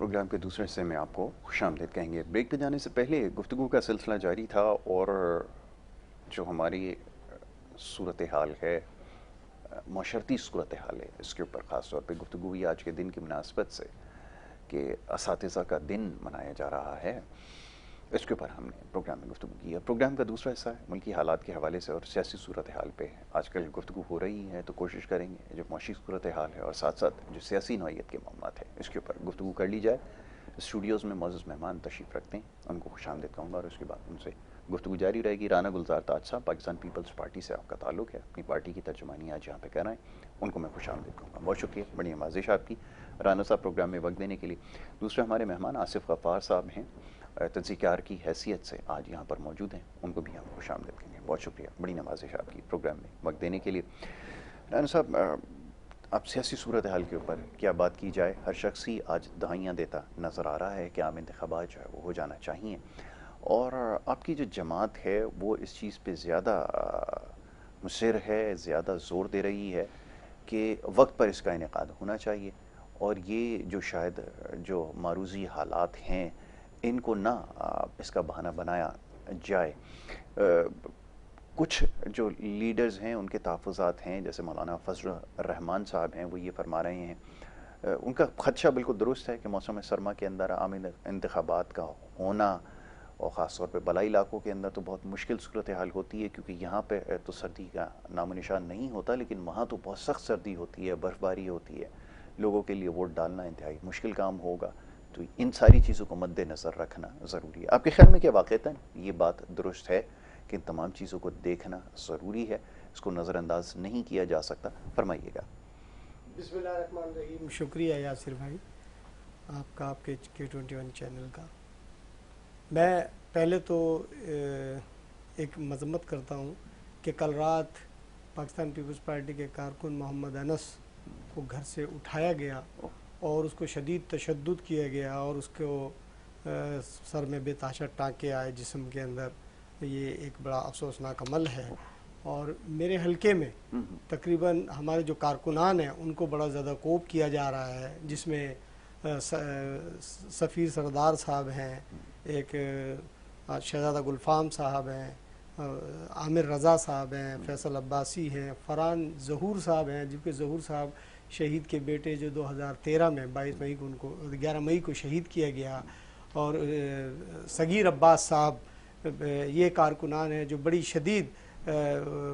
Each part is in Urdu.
پروگرام کے دوسرے حصے میں آپ کو خوش آمدید کہیں گے۔ بریک پہ جانے سے پہلے گفتگو کا سلسلہ جاری تھا اور جو ہماری صورتحال ہے، معاشرتی صورتحال ہے، اس کے اوپر خاص طور پہ گفتگو ہوئی آج کے دن کی مناسبت سے کہ اساتذہ کا دن منایا جا رہا ہے۔ اس کے اوپر ہم نے پروگرام میں گفتگو کی ہے۔ پروگرام کا دوسرا حصہ ہے ملکی حالات کے حوالے سے اور سیاسی صورتحال پہ آج کل گفتگو ہو رہی ہے، تو کوشش کریں گے جو معاشی صورتحال ہے اور ساتھ ساتھ جو سیاسی نوعیت کے معاملات ہیں اس کے اوپر گفتگو کر لی جائے۔ اسٹوڈیوز میں معزز مہمان تشریف رکھتے ہیں، ان کو خوش آمدید کہوں گا اور اس کے بعد ان سے گفتگو جاری رہے گی۔ رانا گلزار تاج صاحب، پاکستان پیپلز پارٹی سے آپ کا تعلق ہے، اپنی پارٹی کی ترجمانی آج یہاں پہ کر رہے ہیں، ان کو میں خوش آمدید کہوں گا۔ بہت شکریہ، بڑی نوازش آپ کی رانا صاحب پروگرام میں وقت دینے کے لیے۔ دوسرے ہمارے مہمان آصف غفار صاحب ہیں، تنسیقار کی حیثیت سے آج یہاں پر موجود ہیں، ان کو بھی ہم خوش آمدید کہیں گے۔ بہت شکریہ، بڑی نوازش آپ کی پروگرام میں وقت دینے کے لیے۔ رانا صاحب، اب سیاسی صورتحال کے اوپر کیا بات کی جائے؟ ہر شخص ہی آج دہائیاں دیتا نظر آ رہا ہے کہ عام انتخابات جو ہے وہ ہو جانا چاہیے، اور آپ کی جو جماعت ہے وہ اس چیز پہ زیادہ مصر ہے، زیادہ زور دے رہی ہے کہ وقت پر اس کا انعقاد ہونا چاہیے، اور یہ جو شاید جو معروضی حالات ہیں ان کو نہ اس کا بہانہ بنایا جائے۔ کچھ جو لیڈرز ہیں ان کے تحفظات ہیں، جیسے مولانا فضل الرحمان صاحب ہیں، وہ یہ فرما رہے ہیں، ان کا خدشہ بالکل درست ہے کہ موسم سرما کے اندر عام انتخابات کا ہونا، اور خاص طور پہ بالائی علاقوں کے اندر تو بہت مشکل صورتحال ہوتی ہے، کیونکہ یہاں پہ تو سردی کا نام و نشان نہیں ہوتا، لیکن وہاں تو بہت سخت سردی ہوتی ہے، برف باری ہوتی ہے، لوگوں کے لیے ووٹ ڈالنا انتہائی مشکل کام ہوگا۔ تو ان ساری چیزوں کو مد نظر رکھنا ضروری ہے۔ آپ کے خیال میں کیا واقعتاً یہ بات درست ہے کہ ان تمام چیزوں کو دیکھنا ضروری ہے، اس کو نظر انداز نہیں کیا جا سکتا؟ فرمائیے گا۔ بسم اللہ الرحمن الرحیم۔ شکریہ یاسر بھائی آپ کا، آپ کے K21 چینل کا۔ میں پہلے تو ایک مذمت کرتا ہوں کہ کل رات پاکستان پیپلز پارٹی کے کارکن محمد انس کو گھر سے اٹھایا گیا اور اس کو شدید تشدد کیا گیا، اور اس کو سر میں بے تحاشا ٹانکے آئے جسم کے اندر۔ یہ ایک بڑا افسوسناک عمل ہے، اور میرے حلقے میں تقریباً ہمارے جو کارکنان ہیں ان کو بڑا زیادہ کوپ کیا جا رہا ہے، جس میں سفیر سردار صاحب ہیں، ایک شہزادہ گلفام صاحب ہیں، عامر رضا صاحب ہیں، فیصل عباسی ہیں، فرحان ظہور صاحب ہیں، جبکہ ظہور صاحب شہید کے بیٹے جو 2013 میں 22 مئی کو ان کو 11 مئی کو شہید کیا گیا، اور صغیر عباس صاحب، یہ کارکنان ہیں جو بڑی شدید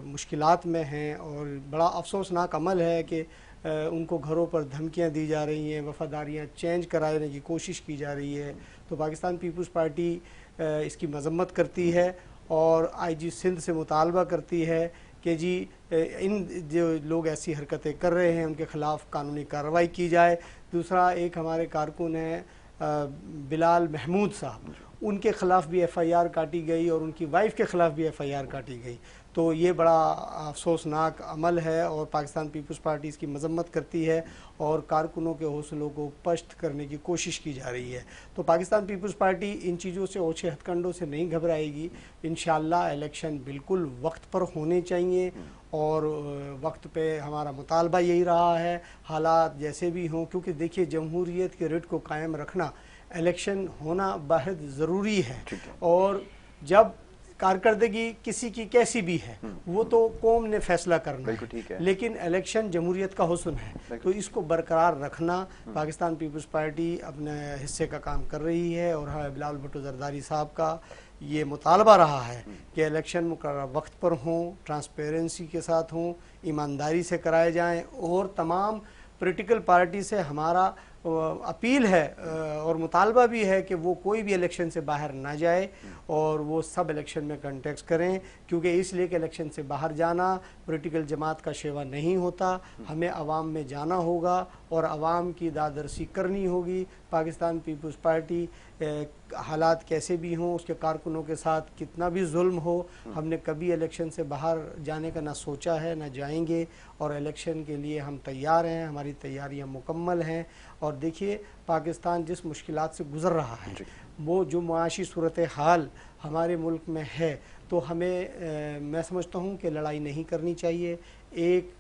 مشکلات میں ہیں، اور بڑا افسوسناک عمل ہے کہ ان کو گھروں پر دھمکیاں دی جا رہی ہیں، وفاداریاں چینج کرانے کی کوشش کی جا رہی ہے۔ تو پاکستان پیپلز پارٹی اس کی مذمت کرتی ہے اور آئی جی سندھ سے مطالبہ کرتی ہے کہ جی ان جو لوگ ایسی حرکتیں کر رہے ہیں ان کے خلاف قانونی کارروائی کی جائے۔ دوسرا، ایک ہمارے کارکن ہیں بلال محمود صاحب، ان کے خلاف بھی ایف آئی آر کاٹی گئی اور ان کی وائف کے خلاف بھی ایف آئی آر کاٹی گئی۔ تو یہ بڑا افسوسناک عمل ہے، اور پاکستان پیپلز پارٹی اس کی مذمت کرتی ہے، اور کارکنوں کے حوصلوں کو پست کرنے کی کوشش کی جا رہی ہے۔ تو پاکستان پیپلز پارٹی ان چیزوں سے، اوچھے ہتھ کنڈوں سے نہیں گھبرائے گی۔ انشاءاللہ الیکشن بالکل وقت پر ہونے چاہیے، اور وقت پہ ہمارا مطالبہ یہی رہا ہے، حالات جیسے بھی ہوں، کیونکہ دیکھیے جمہوریت کے رٹ کو قائم رکھنا الیکشن ہونا بہت ضروری ہے، اور جب کارکردگی کسی کی کیسی بھی ہے وہ تو قوم نے فیصلہ کرنا ہے، لیکن الیکشن جمہوریت کا حسن ہے، تو اس کو برقرار رکھنا پاکستان پیپلز پارٹی اپنے حصے کا کام کر رہی ہے۔ اور بلال بھٹو زرداری صاحب کا یہ مطالبہ رہا ہے کہ الیکشن مقررہ وقت پر ہوں، ٹرانسپیرنسی کے ساتھ ہوں، ایمانداری سے کرائے جائیں، اور تمام پولیٹیکل پارٹی سے ہمارا اپیل ہے اور مطالبہ بھی ہے کہ وہ کوئی بھی الیکشن سے باہر نہ جائے، اور وہ سب الیکشن میں کنٹیسٹ کریں، کیونکہ اس لیے کہ الیکشن سے باہر جانا پولیٹیکل جماعت کا شیوا نہیں ہوتا۔ ہمیں عوام میں جانا ہوگا اور عوام کی دادرسی کرنی ہوگی۔ پاکستان پیپلز پارٹی حالات کیسے بھی ہوں، اس کے کارکنوں کے ساتھ کتنا بھی ظلم ہو، ہم نے کبھی الیکشن سے باہر جانے کا نہ سوچا ہے نہ جائیں گے، اور الیکشن کے لیے ہم تیار ہیں، ہماری تیاریاں مکمل ہیں۔ اور دیکھیے پاکستان جس مشکلات سے گزر رہا ہے، وہ جو معاشی صورتحال ہمارے ملک میں ہے، تو ہمیں میں سمجھتا ہوں کہ لڑائی نہیں کرنی چاہیے، ایک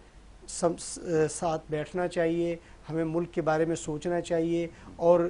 ساتھ بیٹھنا چاہیے، ہمیں ملک کے بارے میں سوچنا چاہیے، اور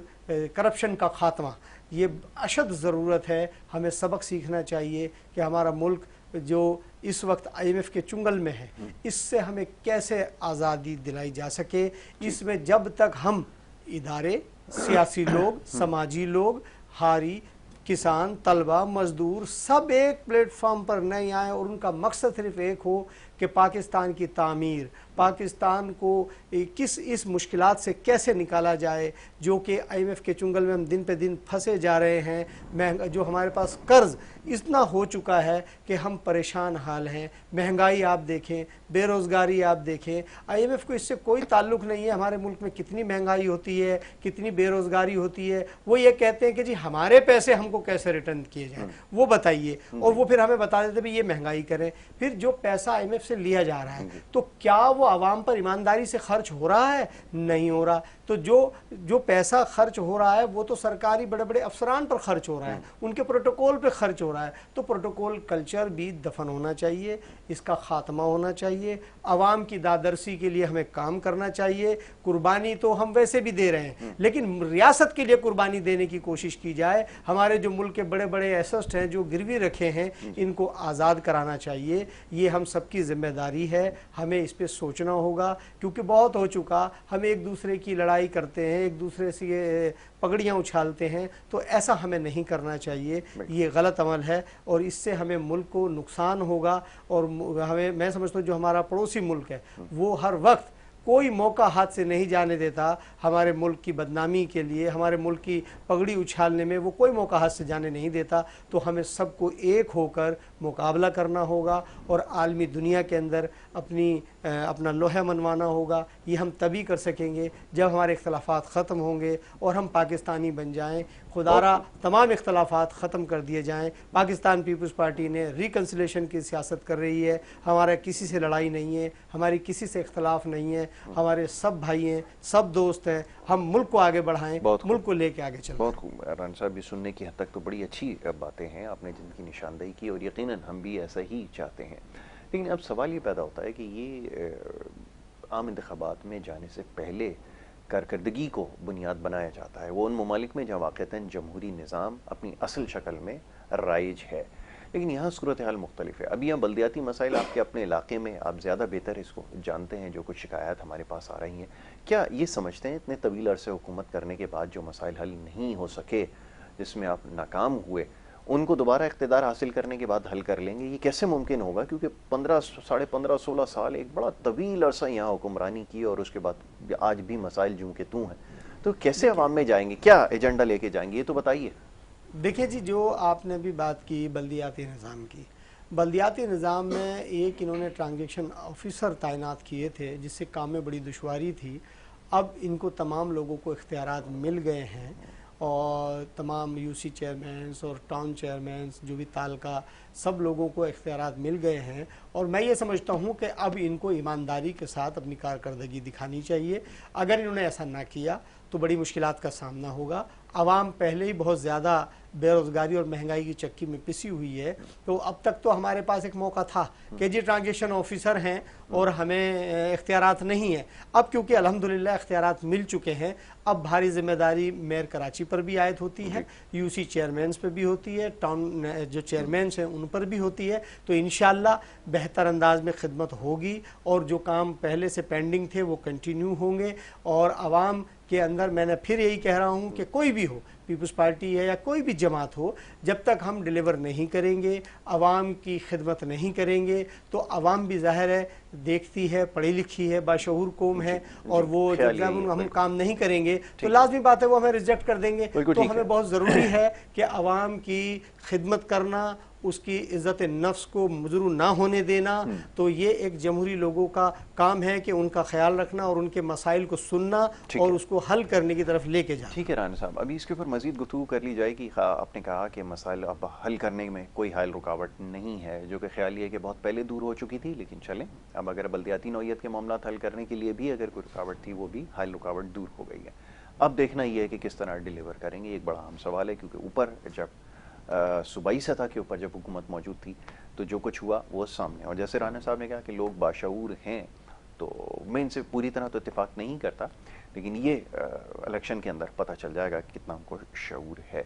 کرپشن کا خاتمہ، یہ اشد ضرورت ہے. ہمیں سبق سیکھنا چاہیے کہ ہمارا ملک جو اس وقت IMF کے چنگل میں ہے، اس سے ہمیں کیسے آزادی دلائی جا سکے. اس میں جب تک ہم ادارے، سیاسی لوگ، سماجی لوگ، ہاری، کسان، طلبہ، مزدور سب ایک پلیٹ فارم پر نہیں آئیں اور ان کا مقصد صرف ایک ہو کہ پاکستان کی تعمیر، پاکستان کو اس مشکلات سے کیسے نکالا جائے جو کہ IMF کے چنگل میں ہم دن پہ دن پھنسے جا رہے ہیں. جو ہمارے پاس قرض اتنا ہو چکا ہے کہ ہم پریشان حال ہیں. مہنگائی آپ دیکھیں، بے روزگاری آپ دیکھیں. IMF کو اس سے کوئی تعلق نہیں ہے ہمارے ملک میں کتنی مہنگائی ہوتی ہے، کتنی بے روزگاری ہوتی ہے. وہ یہ کہتے ہیں کہ جی ہمارے پیسے ہم کو کیسے ریٹرن کیے جائیں، وہ بتائیے. اور وہ پھر ہمیں بتا دیتے ہیں یہ مہنگائی کریں. پھر جو پیسہ IMF سے لیا جا رہا ہے تو کیا وہ عوام پر ایمانداری سے خرچ ہو رہا ہے؟ نہیں ہو رہا. تو جو پیسہ خرچ ہو رہا ہے وہ تو سرکاری بڑے بڑے افسران پر خرچ ہو رہا ہے، ان کے پروٹوکول پہ خرچ ہو رہا ہے. تو پروٹوکول کلچر بھی دفن ہونا چاہیے، اس کا خاتمہ ہونا چاہیے. عوام کی دادرسی کے لیے ہمیں کام کرنا چاہیے. قربانی تو ہم ویسے بھی دے رہے ہیں، لیکن ریاست کے لیے قربانی دینے کی کوشش کی جائے. ہمارے جو ملک کے بڑے بڑے ایسسٹ ہیں جو گروی رکھے ہیں ان کو آزاد کرانا چاہیے. یہ ہم سب کی ذمہ داری ہے، ہمیں اس پہ سوچنا ہوگا کیونکہ بہت ہو چکا. ہم ایک دوسرے کی لڑائی کرتے ہیں، ایک دوسرے سے پگڑیاں اچھالتے ہیں، تو ایسا ہمیں نہیں کرنا چاہیے. یہ غلط عمل ہے اور اس سے ہمیں ملک کو نقصان ہوگا. اور میں سمجھتا ہوں جو ہمارا پڑوسی ملک ہے وہ ہر وقت کوئی موقع ہاتھ سے نہیں جانے دیتا ہمارے ملک کی بدنامی کے لیے، ہمارے ملک کی پگڑی اچھالنے میں وہ کوئی موقع ہاتھ سے جانے نہیں دیتا. تو ہمیں سب کو ایک ہو کر مقابلہ کرنا ہوگا اور عالمی دنیا کے اندر اپنا لوہا منوانا ہوگا. یہ ہم تبھی کر سکیں گے جب ہمارے اختلافات ختم ہوں گے اور ہم پاکستانی بن جائیں. خدارا تمام اختلافات ختم کر دیے جائیں. پاکستان پیپلز پارٹی نے ریکنسلیشن کی سیاست کر رہی ہے. ہمارا کسی سے لڑائی نہیں ہے، ہماری کسی سے اختلاف نہیں ہے. ہمارے سب بھائی ہیں، سب دوست ہیں. ہم ملک کو آگے بڑھائیں، ملک کو لے کے آگے چلیں. بہت خوب رانا صاحب، یہ سننے کی حد تک تو بڑی اچھی باتیں ہیں آپ نے جن کی نشاندہی کی، اور یقیناً ہم بھی ایسا ہی چاہتے ہیں. لیکن اب سوال یہ پیدا ہوتا ہے کہ یہ عام انتخابات میں جانے سے پہلے کارکردگی کو بنیاد بنایا جاتا ہے. وہ ان ممالک میں جہاں واقعتاً جمہوری نظام اپنی اصل شکل میں رائج ہے، لیکن یہاں صورتحال مختلف ہے. اب یہاں بلدیاتی مسائل آپ کے اپنے علاقے میں آپ زیادہ بہتر اس کو جانتے ہیں. جو کچھ شکایات ہمارے پاس آ رہی ہیں، کیا یہ سمجھتے ہیں اتنے طویل عرصے حکومت کرنے کے بعد جو مسائل حل نہیں ہو سکے، جس میں آپ ناکام ہوئے، ان کو دوبارہ اقتدار حاصل کرنے کے بعد حل کر لیں گے؟ یہ کیسے ممکن ہوگا؟ کیونکہ 16 سال ایک بڑا طویل عرصہ یہاں حکمرانی کی، اور اس کے بعد آج بھی مسائل جوں کے توں ہیں. تو کیسے عوام میں جائیں گے؟ کیا ایجنڈا لے کے جائیں گے؟ یہ تو بتائیے. دیکھیں جی، جو آپ نے بھی بات کی بلدیاتی نظام کی، بلدیاتی نظام میں ایک انہوں نے ٹرانزیکشن آفیسر تعینات کیے تھے جس سے کام میں بڑی دشواری تھی. اب ان کو تمام لوگوں کو اختیارات مل گئے ہیں اور تمام UC چیئرمینس اور ٹاؤن چیئرمینس جو بھی تعلقہ سب لوگوں کو اختیارات مل گئے ہیں. اور میں یہ سمجھتا ہوں کہ اب ان کو ایمانداری کے ساتھ اپنی کارکردگی دکھانی چاہیے. اگر انہوں نے ایسا نہ کیا تو بڑی مشکلات کا سامنا ہوگا. عوام پہلے ہی بہت زیادہ بے روزگاری اور مہنگائی کی چکی میں پسی ہوئی ہے. تو اب تک تو ہمارے پاس ایک موقع تھا کہ جی ٹرانزیکشن آفیسر ہیں اور ہمیں اختیارات نہیں ہیں. اب کیونکہ الحمدللہ اختیارات مل چکے ہیں، اب بھاری ذمہ داری میئر کراچی پر بھی عائد ہوتی ہے، UC چیئرمینس پہ بھی ہوتی ہے، ٹاؤن جو چیئرمینس ہیں ان پر بھی ہوتی ہے. تو انشاءاللہ بہتر انداز میں خدمت ہوگی اور جو کام پہلے سے پینڈنگ تھے وہ کنٹینیو ہوں گے. اور عوام کے اندر میں نے پھر یہی کہہ رہا ہوں کہ کوئی بھی ہو، پیپلز پارٹی ہے یا کوئی بھی جماعت ہو، جب تک ہم ڈیلیور نہیں کریں گے، عوام کی خدمت نہیں کریں گے، تو عوام بھی ظاہر ہے دیکھتی ہے، پڑھی لکھی ہے، باشعور قوم ہے، اور وہ جب ہم کام نہیں کریں گے تو لازمی بات ہے وہ ہمیں ریجیکٹ کر دیں گے. تو ہمیں بہت ضروری ہے کہ عوام کی خدمت کرنا، اس کی عزت نفس کو مضروع نہ ہونے دینا. تو یہ ایک جمہوری لوگوں کا کام ہے کہ ان کا خیال رکھنا اور ان کے مسائل کو سننا اور اس کو حل کرنے کی طرف لے کے جانا. ٹھیک ہے رانا صاحب، ابھی اس کے اوپر مزید گفتگو کر لی جائے گی. آپ نے کہا کہ مسائل اب حل کرنے میں کوئی حائل رکاوٹ نہیں ہے، جو کہ خیال یہ ہے کہ بہت پہلے دور ہو چکی تھی. لیکن چلیں، اب اگر بلدیاتی نوعیت کے معاملات حل کرنے کے لیے بھی اگر کوئی رکاوٹ تھی، وہ بھی حائل رکاوٹ دور ہو گئی ہے. اب دیکھنا یہ ہے کہ کس طرح ڈیلیور کریں گے. ایک بڑا اہم سوال ہے، کیونکہ اوپر جب صوبائی سطح کے اوپر جب حکومت موجود تھی تو جو کچھ ہوا وہ سامنے. اور جیسے رانا صاحب نے کہا کہ لوگ باشعور ہیں، تو میں ان سے پوری طرح تو اتفاق نہیں کرتا، لیکن یہ الیکشن کے اندر پتہ چل جائے گا کہ کتنا ہم کو شعور ہے۔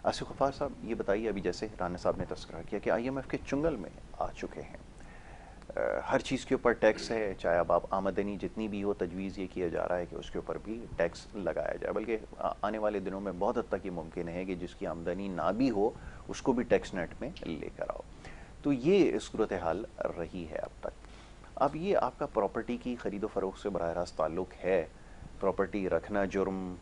آصف غفار صاحب یہ بتائیے، ابھی جیسے رانا صاحب نے تذکرہ کیا کہ آئی ایم ایف کے چنگل میں آ چکے ہیں، ہر چیز کے اوپر ٹیکس ہے، چاہے اب آپ آمدنی جتنی بھی ہو، تجویز یہ کیا جا رہا ہے کہ اس کے اوپر بھی ٹیکس لگایا جائے، بلکہ آنے والے دنوں میں بہت حد تک یہ ممکن ہے کہ جس کی آمدنی نہ بھی ہو اس کو بھی ٹیکس نیٹ میں لے کر آؤ۔ تو یہ صورتحال رہی ہے اب تک۔ اب یہ آپ کا پراپرٹی کی خرید و فروخت سے براہ راست تعلق ہے، پراپرٹی رکھنا جرم،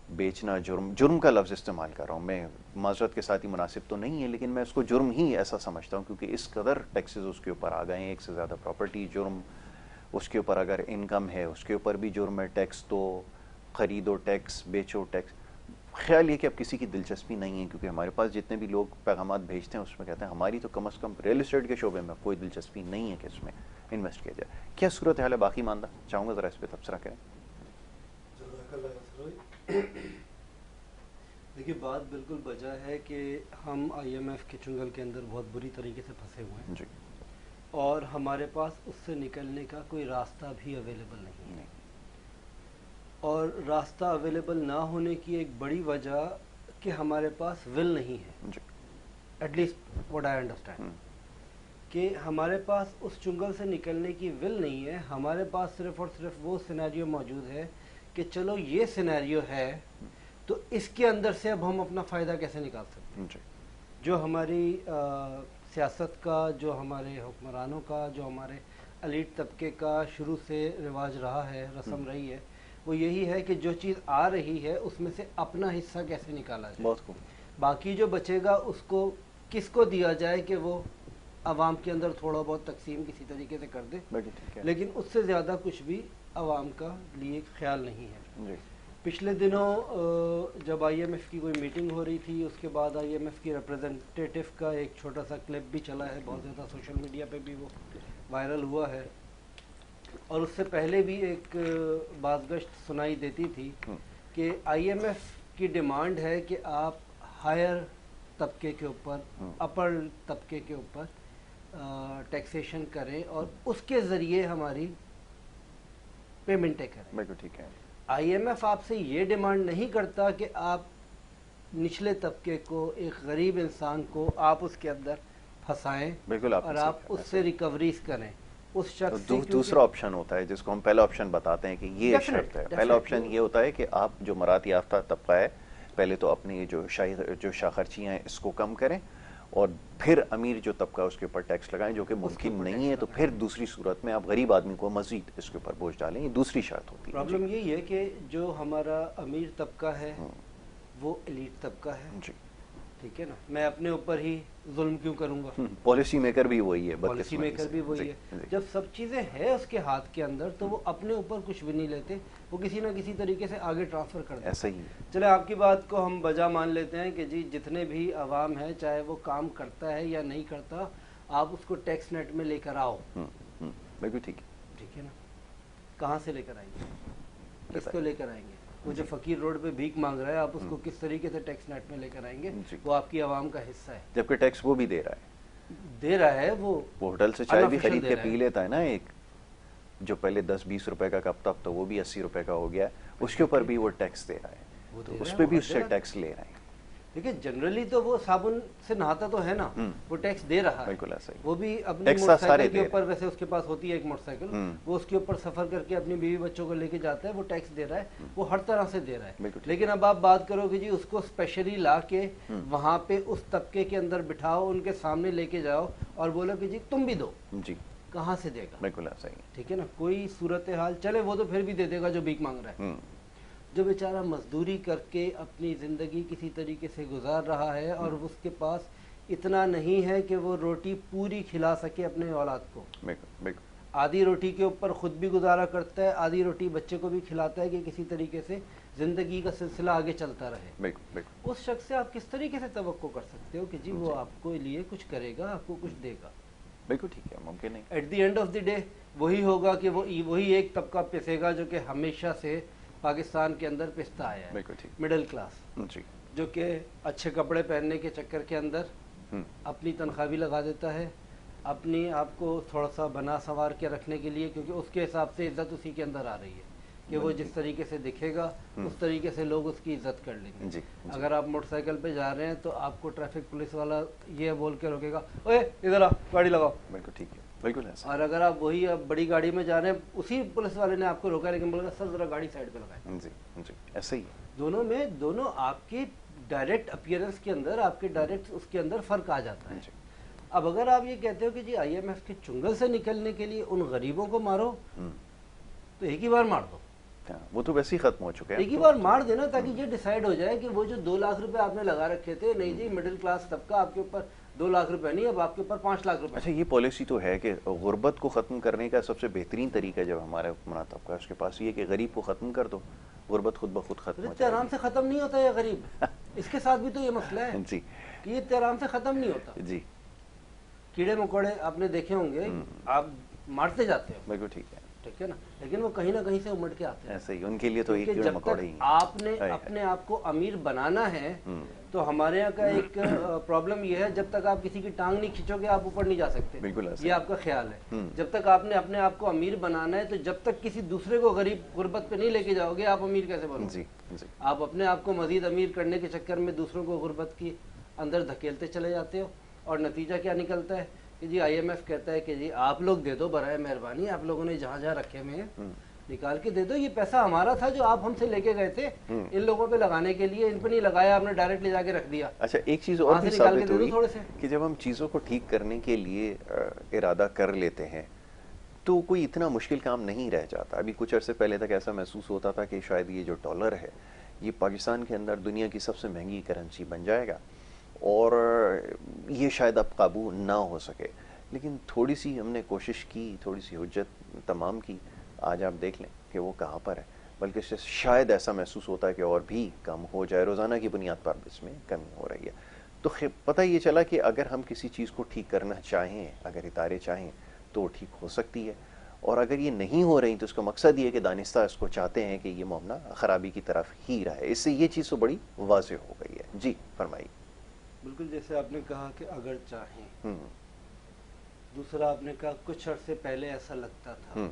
بیچنا جرم، جرم کا لفظ استعمال کر رہا ہوں میں، معذرت کے ساتھ ہی مناسب تو نہیں ہے، لیکن میں اس کو جرم ہی ایسا سمجھتا ہوں کیونکہ اس قدر ٹیکسز اس کے اوپر آ گئے ہیں، ایک سے زیادہ پراپرٹی جرم، اس کے اوپر اگر انکم ہے اس کے اوپر بھی جرم ہے، ٹیکس تو خریدو ٹیکس، بیچو ٹیکس۔ خیال یہ کہ اب کسی کی دلچسپی نہیں ہے، کیونکہ ہمارے پاس جتنے بھی لوگ پیغامات بھیجتے ہیں اس میں کہتے ہیں ہماری تو کم از کم ریئل اسٹیٹ کے شعبے میں کوئی دلچسپی نہیں ہے کہ اس میں انویسٹ کیا جائے۔ کیا صورتحال ہے باقی ماندہ؟ چاہوں گا ذرا اس پہ تبصرہ کریں۔ دیکھیے بات بالکل بجا ہے کہ ہم آئی ایم ایف کے چنگل کے اندر بہت بری طریقے سے پھنسے ہوئے ہیں جی، اور ہمارے پاس اس سے نکلنے کا کوئی راستہ بھی اویلیبل نہیں ہے، اور راستہ اویلیبل نہ ہونے کی ایک بڑی وجہ کہ ہمارے پاس ول نہیں ہے، جی، at least what I understand, کہ ہمارے پاس اس چنگل سے نکلنے کی ول نہیں ہے، ہمارے پاس صرف اور صرف وہ سینیریو موجود ہے کہ چلو یہ سینیریو ہے تو اس کے اندر سے اب ہم اپنا فائدہ کیسے نکال سکتے ہیں۔ جی، جو ہماری سیاست کا، جو ہمارے حکمرانوں کا، جو ہمارے ایلیٹ طبقے کا شروع سے رواج رہا ہے، رسم رہی ہے، وہ یہی ہے کہ جو چیز آ رہی ہے اس میں سے اپنا حصہ کیسے نکالا جائے، بہت خوب، باقی جو بچے گا اس کو کس کو دیا جائے کہ وہ عوام کے اندر تھوڑا بہت تقسیم کسی طریقے سے کر دے، ٹھیک ہے، لیکن اس سے زیادہ کچھ بھی عوام کا لیے خیال نہیں ہے۔ جی، پچھلے دنوں جب آئی ایم ایف کی کوئی میٹنگ ہو رہی تھی، اس کے بعد آئی ایم ایف کی ریپرزنٹیٹو کا ایک چھوٹا سا کلپ بھی چلا ہے، بہت زیادہ سوشل میڈیا پہ بھی وہ وائرل ہوا ہے، اور اس سے پہلے بھی ایک بازگشت سنائی دیتی تھی کہ آئی ایم ایف کی ڈیمانڈ ہے کہ آپ ہائر طبقے کے اوپر، اپر طبقے کے اوپر ٹیکسیشن کریں اور اس کے ذریعے ہماری پیمنٹیں کریں۔ بالکل ٹھیک ہے۔ آئی ایم ایف آپ سے یہ ڈیمانڈ نہیں کرتا کہ آپ نچلے طبقے کو، ایک غریب انسان کو آپ اس کے اندر پھنسائیں بالکل، اور آپ اس سے ریکوریز کریں اس شخص سے۔ دوسرا آپشن ہوتا ہے جس کو ہم پہلا آپشن بتاتے ہیں کہ یہ شرط ہے، پہلا آپشن یہ ہوتا ہے کہ آپ جو مراد یافتہ طبقہ ہے پہلے تو اپنی جو شاخرچیاں ہیں اس کو کم کریں، اور پھر امیر جو طبقہ اس کے اوپر ٹیکس لگائیں، جو کہ ممکن نہیں ہے، تو پھر دوسری صورت میں آپ غریب آدمی کو مزید اس کے اوپر بوجھ ڈالیں، یہ دوسری شرط ہوتی ہے۔ پرابلم یہی ہے کہ جو ہمارا امیر طبقہ ہے وہ ایلیٹ طبقہ ہے، جی، ٹھیک ہے نا، میں اپنے اوپر ہی ظلم کیوں کروں گا؟ پالیسی میکر بھی وہی ہے، پالیسی میکر بھی وہی ہے۔ جب سب چیزیں ہیں اس کے ہاتھ کے اندر تو وہ اپنے اوپر کچھ بھی نہیں لیتے، وہ کسی نہ کسی طریقے سے آگے ٹرانسفر کر دیتے ہیں۔ ایسا ہی چلے آپ کی بات کو ہم بجا مان لیتے ہیں کہ جی جتنے بھی عوام ہے، چاہے وہ کام کرتا ہے یا نہیں کرتا، آپ اس کو ٹیکس نیٹ میں لے کر آؤ، بالکل ٹھیک ہے، ٹھیک ہے نا۔ کہاں سے لے کر آئیں گے؟ کس کو لے کر آئیں گے؟ وہ جو فقیر روڈ پہ بھیک مانگ رہا ہے، آپ اس کو کس طریقے سے ٹیکس نیٹ میں لے کر آئیں گے؟ وہ آپ کی عوام کا حصہ ہے، جبکہ ٹیکس وہ بھی دے رہا ہے، وہ ہوٹل سے چائے بھی خرید کے پی لیتا ہے نا، ایک جو پہلے 10-20 روپے کا کپ تھا تو وہ بھی 80 روپے کا ہو گیا، اس کے اوپر بھی وہ ٹیکس دے رہا ہے، تو اس پہ بھی اس سے ٹیکس لے رہے ہیں۔ دیکھیں جنرلی تو وہ صابن سے نہاتا تو ہے نا، وہ ٹیکس دے رہا ہے، بالکل ایسا ہی، وہ بھی اپنی موٹر سائیکل کے اوپر، ویسے اس کے پاس ہوتی ہے ایک موٹر سائیکل، وہ اس کے اوپر سفر کر کے اپنی بیوی بچوں کو لے کے جاتا ہے، وہ ٹیکس دے رہا ہے، وہ ہر طرح سے دے رہا ہے۔ لیکن اب آپ بات کرو کہ جی اس کو اسپیشلی لا کے وہاں پہ اس طبقے کے اندر بٹھاؤ، ان کے سامنے لے کے جاؤ اور بولو کہ جی تم بھی دو، جی کہاں سے دے گا؟ بالکل ایسا ہی، ٹھیک ہے نا، کوئی صورتحال چلے وہ تو پھر بھی دے دے گا جو بھیک مانگ رہا ہے، جو بیچارہ مزدوری کر کے اپنی زندگی کسی طریقے سے گزار رہا ہے اور اس کے پاس اتنا نہیں ہے کہ وہ روٹی پوری کھلا سکے اپنے اولاد کو، آدھی روٹی کے اوپر خود بھی گزارا کرتا ہے، آدھی روٹی بچے کو بھی کھلاتا ہے کہ کسی طریقے سے زندگی کا سلسلہ آگے چلتا رہے، اس شخص سے آپ کس طریقے سے توقع کر سکتے ہو کہ جی وہ آپ کو لیے کچھ کرے گا، آپ کو کچھ دے گا؟ بالکل ٹھیک ہے، ممکن نہیں۔ At the end of the day وہی ہوگا کہ وہی ایک طبقہ پسے گا جو کہ ہمیشہ سے پاکستان کے اندر پستا آیا ہے، مڈل کلاس، جو کہ اچھے کپڑے پہننے کے چکر کے اندر اپنی تنخواہ بھی لگا دیتا ہے، اپنی آپ کو تھوڑا سا بنا سنوار کے رکھنے کے لیے، کیونکہ اس کے حساب سے عزت اسی کے اندر آ رہی ہے کہ وہ جس طریقے سے دکھے گا اس طریقے سے لوگ اس کی عزت کر لیں گے. اگر آپ موٹر سائیکل پہ جا رہے ہیں تو آپ کو ٹریفک پولیس والا یہ بول کے روکے گا، اوے ادھر آ گاڑی لگاؤ. بالکل ٹھیک ہے، بالکل ایسا. اور اگر آپ وہی بڑی گاڑی میں جا رہے ہیں، اسی پولیس والے نے آپ کو روکا لیکن بولے گا سر ذرا گاڑی سائڈ پہ لگائیں. جی جی ایسا ہی ہے. دونوں آپ کی ڈائریکٹ اپیئرنس کے اندر، آپ کے ڈائریکٹ اس کے اندر فرق آ جاتا ہے. اب اگر آپ یہ کہتے ہو کہ جی آئی ایم ایف کے چنگل سے نکلنے کے لیے ان غریبوں کو مارو، تو ایک ہی بار مار دو. وہ تو ویسے ہی ختم ہو چکے ہیں. ایک ہی بار مار دینا تاکہ یہ ڈیسائیڈ ہو جائے کہ وہ جو 2 لاکھ روپے آپ نے لگا رکھے تھے، نہیں جی مڈل کلاس طبقہ آپ کے اوپر 2 لاکھ روپے نہیں، اب آپ کے اوپر 5 لاکھ روپے. اچھا یہ پالیسی تو ہے کہ غربت کو ختم کرنے کا سب سے بہترین طریقہ جب ہمارا حکمران طبقہ اس کے پاس یہ کہ غریب کو ختم کر دو، غربت خود بخود ختم ہو جائے. اطمینان سے ختم نہیں ہوتا یہ غریب. اس کے ساتھ بھی تو یہ مسئلہ ہے جی کہ یہ اطمینان سے ختم نہیں ہوتا. جی کیڑے مکوڑے آپ نے دیکھے ہوں گے، آپ مارتے جاتے ہو، بالکل ٹھیک ہے، ٹھیک ہے نا، لیکن وہ کہیں نہ کہیں سے امڑ کے آتے ہیں. ایسا ہی ان کے لیے تو ایک کہ کیڑے جب مکوڑے تک ہی ہیں. آپ نے اپنے آپ کو امیر بنانا ہے تو ہمارے یہاں کا ایک پرابلم یہ ہے، جب تک آپ کسی کی ٹانگ نہیں کھینچو گے آپ اوپر نہیں جا سکتے. بالکل ایسا یہ آپ کا خیال ہے. جب تک آپ نے اپنے آپ کو امیر بنانا ہے تو جب تک کسی دوسرے کو غریب غربت پہ نہیں لے کے جاؤ گے آپ امیر کیسے بنو گے؟ جی جی آپ اپنے آپ کو مزید امیر کرنے کے چکر میں دوسروں کو غربت کی اندر دھکیلتے چلے جاتے ہو، اور نتیجہ کیا نکلتا ہے کہ جی آئی ایم ایف کہتا ہے کہ جی آپ لوگ دے دو برائے مہربانی، آپ لوگوں نے جہاں جہاں رکھے ہوئے ہیں نکال کے دے دو، یہ پیسہ ہمارا تھا جو آپ ہم سے لے کے گئے تھے ان لوگوں پہ لگانے کے لیے، ان پہ نہیں لگایا، آپ نے ڈائریکٹ لے جا کے رکھ دیا. اچھا ایک چیز اور بھی نکال کے ثابت دے دو ہوئی تھوڑے سے کہ جب ہم چیزوں کو ٹھیک کرنے کے لیے ارادہ کر لیتے ہیں تو کوئی اتنا مشکل کام نہیں رہ جاتا. ابھی کچھ عرصے پہلے تک ایسا محسوس ہوتا تھا کہ شاید یہ جو ڈالر ہے یہ پاکستان کے اندر دنیا کی سب سے مہنگی کرنسی بن جائے گا اور یہ شاید اب قابو نہ ہو سکے. لیکن تھوڑی سی ہم نے کوشش کی، تھوڑی سی حجت تمام کی، آج آپ دیکھ لیں کہ وہ کہاں پر ہے. بلکہ اس سے شاید ایسا محسوس ہوتا ہے کہ اور بھی کم ہو جائے، روزانہ کی بنیاد پر اس میں کمی ہو رہی ہے. تو پتہ یہ چلا کہ اگر ہم کسی چیز کو ٹھیک کرنا چاہیں، اگر ادارے چاہیں تو ٹھیک ہو سکتی ہے، اور اگر یہ نہیں ہو رہی تو اس کا مقصد یہ ہے کہ دانستہ اس کو چاہتے ہیں کہ یہ معاملہ خرابی کی طرف ہی رہے. اس سے یہ چیز تو بڑی واضح ہو گئی ہے. جی فرمائیے. بالکل جیسے آپ نے کہا کہ اگر چاہیں، دوسرا آپ نے کہا کچھ عرصے پہلے ایسا لگتا تھا.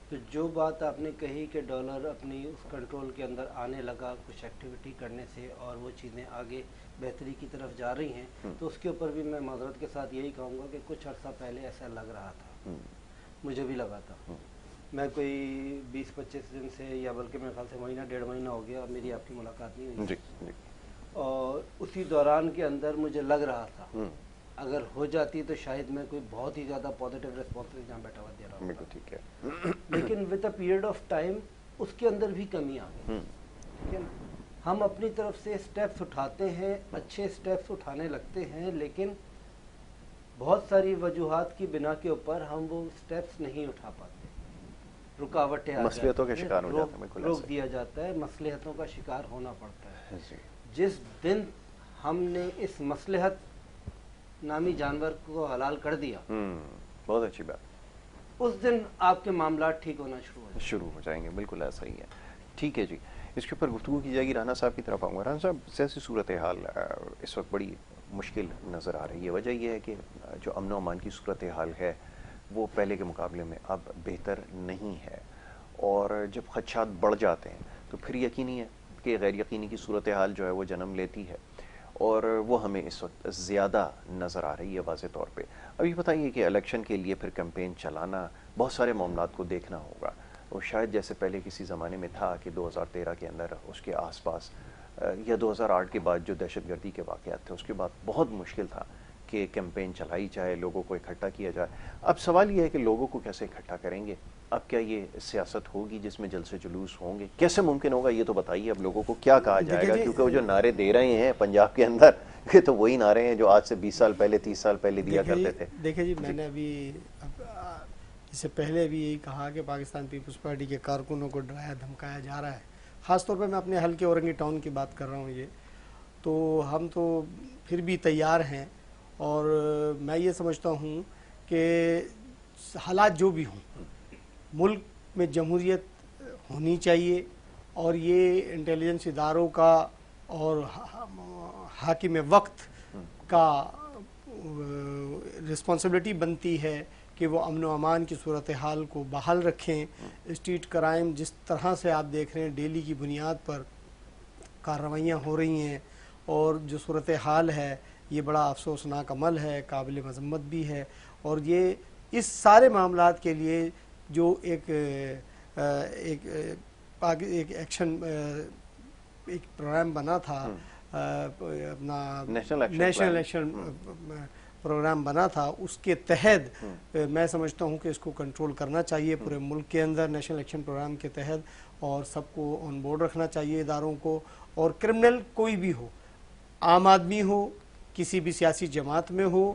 تو جو بات آپ نے کہی کہ ڈالر اپنی اس کنٹرول کے اندر آنے لگا کچھ ایکٹیویٹی کرنے سے اور وہ چیزیں آگے بہتری کی طرف جا رہی ہیں، تو اس کے اوپر بھی میں معذرت کے ساتھ یہی کہوں گا کہ کچھ عرصہ پہلے ایسا لگ رہا تھا، مجھے بھی لگا تھا. میں کوئی 20-25 دن سے، یا بلکہ میرے خیال سے مہینہ 1.5 مہینہ ہو گیا میری آپ کی ملاقات نہیں ہوئی. اور اسی دوران کے اندر مجھے لگ رہا تھا اگر ہو جاتی تو شاید میں کوئی بہت ہی زیادہ پازیٹیو ریسپانس جہاں بیٹھا ہوا دے رہا ہوں. بالکل ٹھیک ہے. لیکن with a period of time اس کے اندر بھی کمی آ گئی. ٹھیک ہے نا، ہم اپنی طرف سے اسٹیپس اٹھاتے ہیں، اچھے اسٹیپس اٹھانے لگتے ہیں، لیکن بہت ساری وجوہات کی بنا کے اوپر ہم وہ اسٹیپس نہیں اٹھا پاتے، رکاوٹیں مصلحتوں کا شکار ہو جاتا ہے، روک دیا جاتا ہے، مصلحتوں کا شکار ہونا پڑتا ہے. جی. جس دن ہم نے اس مصلحت نامی جانور کو حلال کر دیا، بہت اچھی بات، اس دن آپ کے معاملات ٹھیک ہونا شروع ہو جائیں گے. بالکل ایسا ہی ہے. ٹھیک ہے جی، اس کے اوپر گفتگو کی جائے گی. رانا صاحب کی طرف آؤں گا. رانا صاحب سیاسی صورتحال اس وقت بڑی مشکل نظر آ رہی ہے. وجہ یہ ہے کہ جو امن و امان کی صورتحال ہے وہ پہلے کے مقابلے میں اب بہتر نہیں ہے، اور جب خدشات بڑھ جاتے ہیں تو پھر یقینی ہے کہ غیر یقینی کی صورتحال جو ہے وہ جنم لیتی ہے، اور وہ ہمیں اس وقت زیادہ نظر آ رہی ہے واضح طور پہ. ابھی بتائیے کہ الیکشن کے لیے پھر کیمپین چلانا، بہت سارے معاملات کو دیکھنا ہوگا، اور شاید جیسے پہلے کسی زمانے میں تھا کہ 2013 کے اندر اس کے آس پاس یا 2008 کے بعد جو دہشت گردی کے واقعات تھے اس کے بعد بہت مشکل تھا کہ کیمپین چلائی جائے، لوگوں کو اکٹھا کیا جائے. اب سوال یہ ہے کہ لوگوں کو کیسے اکٹھا کریں گے؟ اب کیا یہ سیاست ہوگی جس میں جلسے جلوس ہوں گے؟ کیسے ممکن ہوگا یہ تو بتائیے. اب لوگوں کو کیا کہا جائے گا؟ کیونکہ وہ جو نعرے دے رہے ہیں پنجاب کے اندر یہ تو وہی نعرے ہیں جو آج سے 20 سال پہلے 30 سال پہلے دیا کرتے تھے. دیکھیں جی، میں نے ابھی اس سے پہلے بھی یہی کہا کہ پاکستان پیپلز پارٹی کے کارکنوں کو ڈرایا دھمکایا جا رہا ہے. خاص طور پہ میں اپنے حلقے اورنگی ٹاؤن کی بات کر رہا ہوں. یہ تو ہم تو پھر بھی تیار ہیں، اور میں یہ سمجھتا ہوں کہ حالات جو بھی ہوں ملک میں جمہوریت ہونی چاہیے، اور یہ انٹیلیجنس اداروں کا اور حاکم وقت کا رسپانسبلٹی بنتی ہے کہ وہ امن و امان کی صورتحال کو بحال رکھیں. اسٹریٹ کرائم جس طرح سے آپ دیکھ رہے ہیں ڈیلی کی بنیاد پر کارروائیاں ہو رہی ہیں اور جو صورتحال ہے یہ بڑا افسوسناک عمل ہے, قابل مذمت بھی ہے. اور یہ اس سارے معاملات کے لیے جو ایک ایکشن ایک پروگرام بنا تھا, اپنا نیشنل ایکشن پروگرام بنا تھا, اس کے تحت میں سمجھتا ہوں کہ اس کو کنٹرول کرنا چاہیے پورے ملک کے اندر نیشنل ایکشن پروگرام کے تحت, اور سب کو آن بورڈ رکھنا چاہیے اداروں کو. اور کرمنل کوئی بھی ہو, عام آدمی ہو, کسی بھی سیاسی جماعت میں ہو,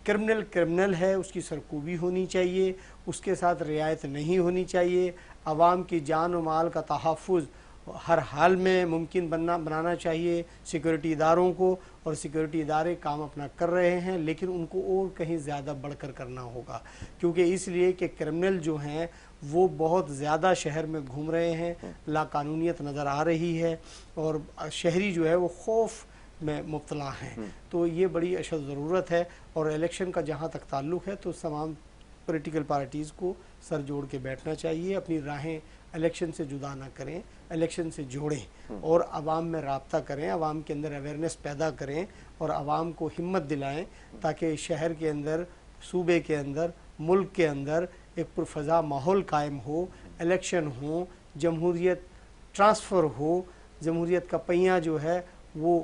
کرمنل ہے, اس کی سرکوبی ہونی چاہیے, اس کے ساتھ رعایت نہیں ہونی چاہیے. عوام کی جان و مال کا تحفظ ہر حال میں ممکن بنانا چاہیے سیکورٹی اداروں کو, اور سیکورٹی ادارے کام اپنا کر رہے ہیں لیکن ان کو اور کہیں زیادہ بڑھ کر کرنا ہوگا, کیونکہ اس لیے کہ کرمنل جو ہیں وہ بہت زیادہ شہر میں گھوم رہے ہیں, لا قانونیت نظر آ رہی ہے اور شہری جو ہے وہ خوف میں مبتلا ہیں. تو یہ بڑی اشد ضرورت ہے. اور الیکشن کا جہاں تک تعلق ہے تو تمام پولیٹیکل پارٹیز کو سر جوڑ کے بیٹھنا چاہیے, اپنی راہیں الیکشن سے جدا نہ کریں, الیکشن سے جوڑیں اور عوام میں رابطہ کریں, عوام کے اندر اویئرنیس پیدا کریں اور عوام کو ہمت دلائیں تاکہ شہر کے اندر, صوبے کے اندر, ملک کے اندر ایک پرفضا ماحول قائم ہو, الیکشن ہوں, جمہوریت ٹرانسفر ہو, جمہوریت کا پہیہ جو ہے وہ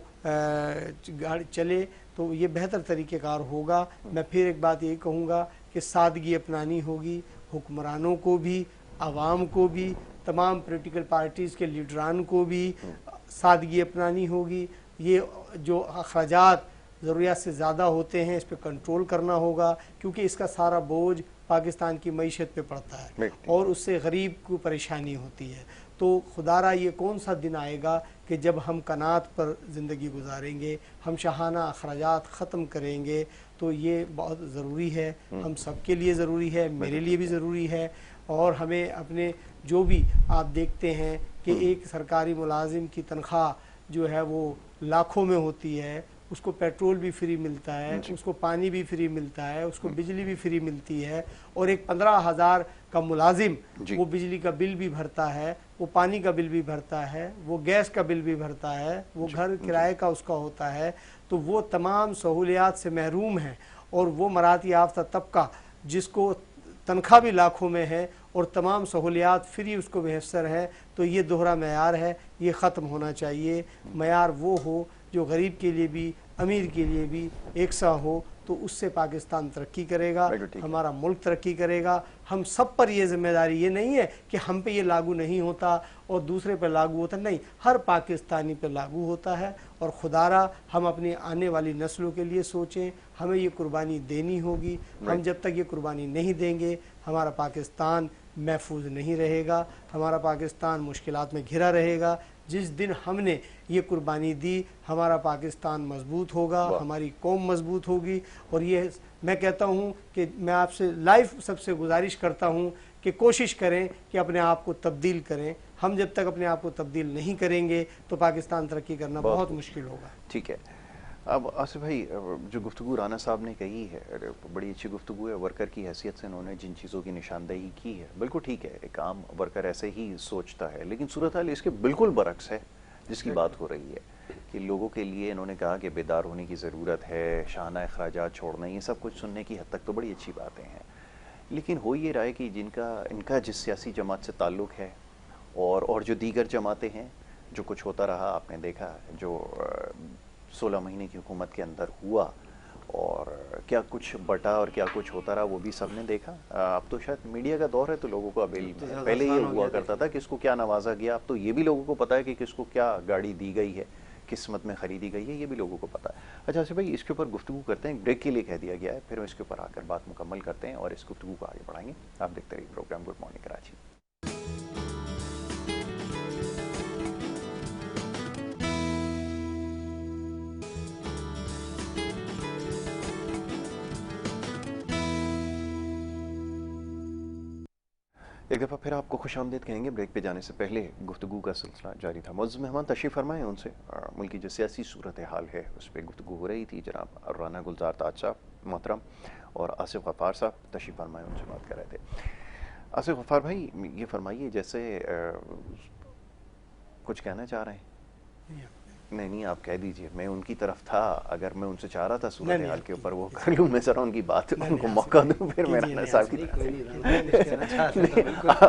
گاڑی چلے, تو یہ بہتر طریقہ کار ہوگا. میں پھر ایک بات یہ کہوں گا کہ سادگی اپنانی ہوگی, حکمرانوں کو بھی, عوام کو بھی, تمام پولیٹیکل پارٹیز کے لیڈران کو بھی سادگی اپنانی ہوگی. یہ جو اخراجات ضروریات سے زیادہ ہوتے ہیں اس پہ کنٹرول کرنا ہوگا, کیونکہ اس کا سارا بوجھ پاکستان کی معیشت پہ پڑتا ہے اور اس سے غریب کو پریشانی ہوتی ہے. تو خدا را یہ کون سا دن آئے گا کہ جب ہم قناعت پر زندگی گزاریں گے, ہم شاہانہ اخراجات ختم کریں گے. تو یہ بہت ضروری ہے, ہم سب کے لیے ضروری ہے, میرے لیے بھی ضروری ہے. اور ہمیں اپنے جو بھی آپ دیکھتے ہیں کہ ایک سرکاری ملازم کی تنخواہ جو ہے وہ لاکھوں میں ہوتی ہے, اس کو پیٹرول بھی فری ملتا ہے, اس کو پانی بھی فری ملتا ہے, اس کو بجلی بھی فری ملتی ہے. اور ایک 15,000 کا ملازم وہ بجلی کا بل بھی بھرتا ہے, وہ پانی کا بل بھی بھرتا ہے, وہ گیس کا بل بھی بھرتا ہے, وہ گھر کرائے کا اس کا ہوتا ہے. تو وہ تمام سہولیات سے محروم ہیں. اور وہ مراعات یافتہ طبقہ جس کو تنخواہ بھی لاکھوں میں ہے اور تمام سہولیات فری اس کو میسر ہے, تو یہ دوہرا معیار ہے, یہ ختم ہونا چاہیے. معیار وہ ہو جو غریب کے لیے بھی امیر کے لیے بھی یکساں ہو, تو اس سے پاکستان ترقی کرے گا, ہمارا ملک ترقی کرے گا. ہم سب پر یہ ذمہ داری, یہ نہیں ہے کہ ہم پہ یہ لاگو نہیں ہوتا اور دوسرے پہ لاگو ہوتا, نہیں, ہر پاکستانی پہ لاگو ہوتا ہے. اور خدا را ہم اپنی آنے والی نسلوں کے لیے سوچیں, ہمیں یہ قربانی دینی ہوگی. ہم جب تک یہ قربانی نہیں دیں گے ہمارا پاکستان محفوظ نہیں رہے گا, ہمارا پاکستان مشکلات میں گھرا رہے گا. جس دن ہم نے یہ قربانی دی ہمارا پاکستان مضبوط ہوگا, ہماری قوم مضبوط ہوگی. اور یہ میں کہتا ہوں کہ میں آپ سے لائف سب سے گزارش کرتا ہوں کہ کوشش کریں کہ اپنے آپ کو تبدیل کریں. ہم جب تک اپنے آپ کو تبدیل نہیں کریں گے تو پاکستان ترقی کرنا بہت مشکل ہوگا. ٹھیک ہے. اب آصف بھائی, جو گفتگو رانا صاحب نے کہی ہے بڑی اچھی گفتگو ہے. ورکر کی حیثیت سے انہوں نے جن چیزوں کی نشاندہی کی ہے بالکل ٹھیک ہے, ایک عام ورکر ایسے ہی سوچتا ہے, لیکن صورتحال اس کے بالکل برعکس ہے جس کی بات ہو رہی ہے کہ لوگوں کے لیے انہوں نے کہا کہ بیدار ہونے کی ضرورت ہے, شاہانہ اخراجات چھوڑنا, یہ سب کچھ سننے کی حد تک تو بڑی اچھی باتیں ہیں. لیکن ہو یہ رہا ہے کہ ان کا جس سیاسی جماعت سے تعلق ہے اور جو دیگر جماعتیں ہیں, جو کچھ ہوتا رہا آپ نے دیکھا, جو 16 مہینے کی حکومت کے اندر ہوا اور کیا کچھ بٹا اور کیا کچھ ہوتا رہا وہ بھی سب نے دیکھا. اب تو شاید میڈیا کا دور ہے تو لوگوں کو ابھی پہلے یہ ہوا کرتا تھا کس کو کیا نوازا گیا, اب تو یہ بھی لوگوں کو پتا ہے کہ کس کو کیا گاڑی دی گئی ہے, قسمت میں خریدی گئی ہے, یہ بھی لوگوں کو پتا ہے. اچھا آصف بھائی, اس کے اوپر گفتگو کرتے ہیں, بریک کے لیے کہہ دیا گیا ہے, پھر اس کے اوپر آ کر بات مکمل کرتے ہیں اور اس گفتگو کو آگے بڑھائیں گے. آپ دیکھتے رہیے پروگرام گڈ مارننگ کراچی. ایک دفعہ پھر آپ کو خوش آمدید کہیں گے. بریک پہ جانے سے پہلے گفتگو کا سلسلہ جاری تھا. معزز مہمان تشریف فرمائیں. ان سے ملک کی جو سیاسی صورتحال ہے اس پہ گفتگو ہو رہی تھی. جناب رانا گلزار تاج صاحب محترم اور آصف غفار صاحب تشریف فرمائیں, ان سے بات کر رہے تھے. آصف غفار بھائی یہ فرمائیے, جیسے کچھ کہنا چاہ رہے ہیں؟ نہیں آپ کہہ دیجئے, میں ان کی طرف تھا. اگر میں ان سے چاہ رہا تھا صورتحال کے اوپر وہ کر لوں, میں ذرا ان کی بات ان کو موقع دوں, پھر میں رانا صاحب کی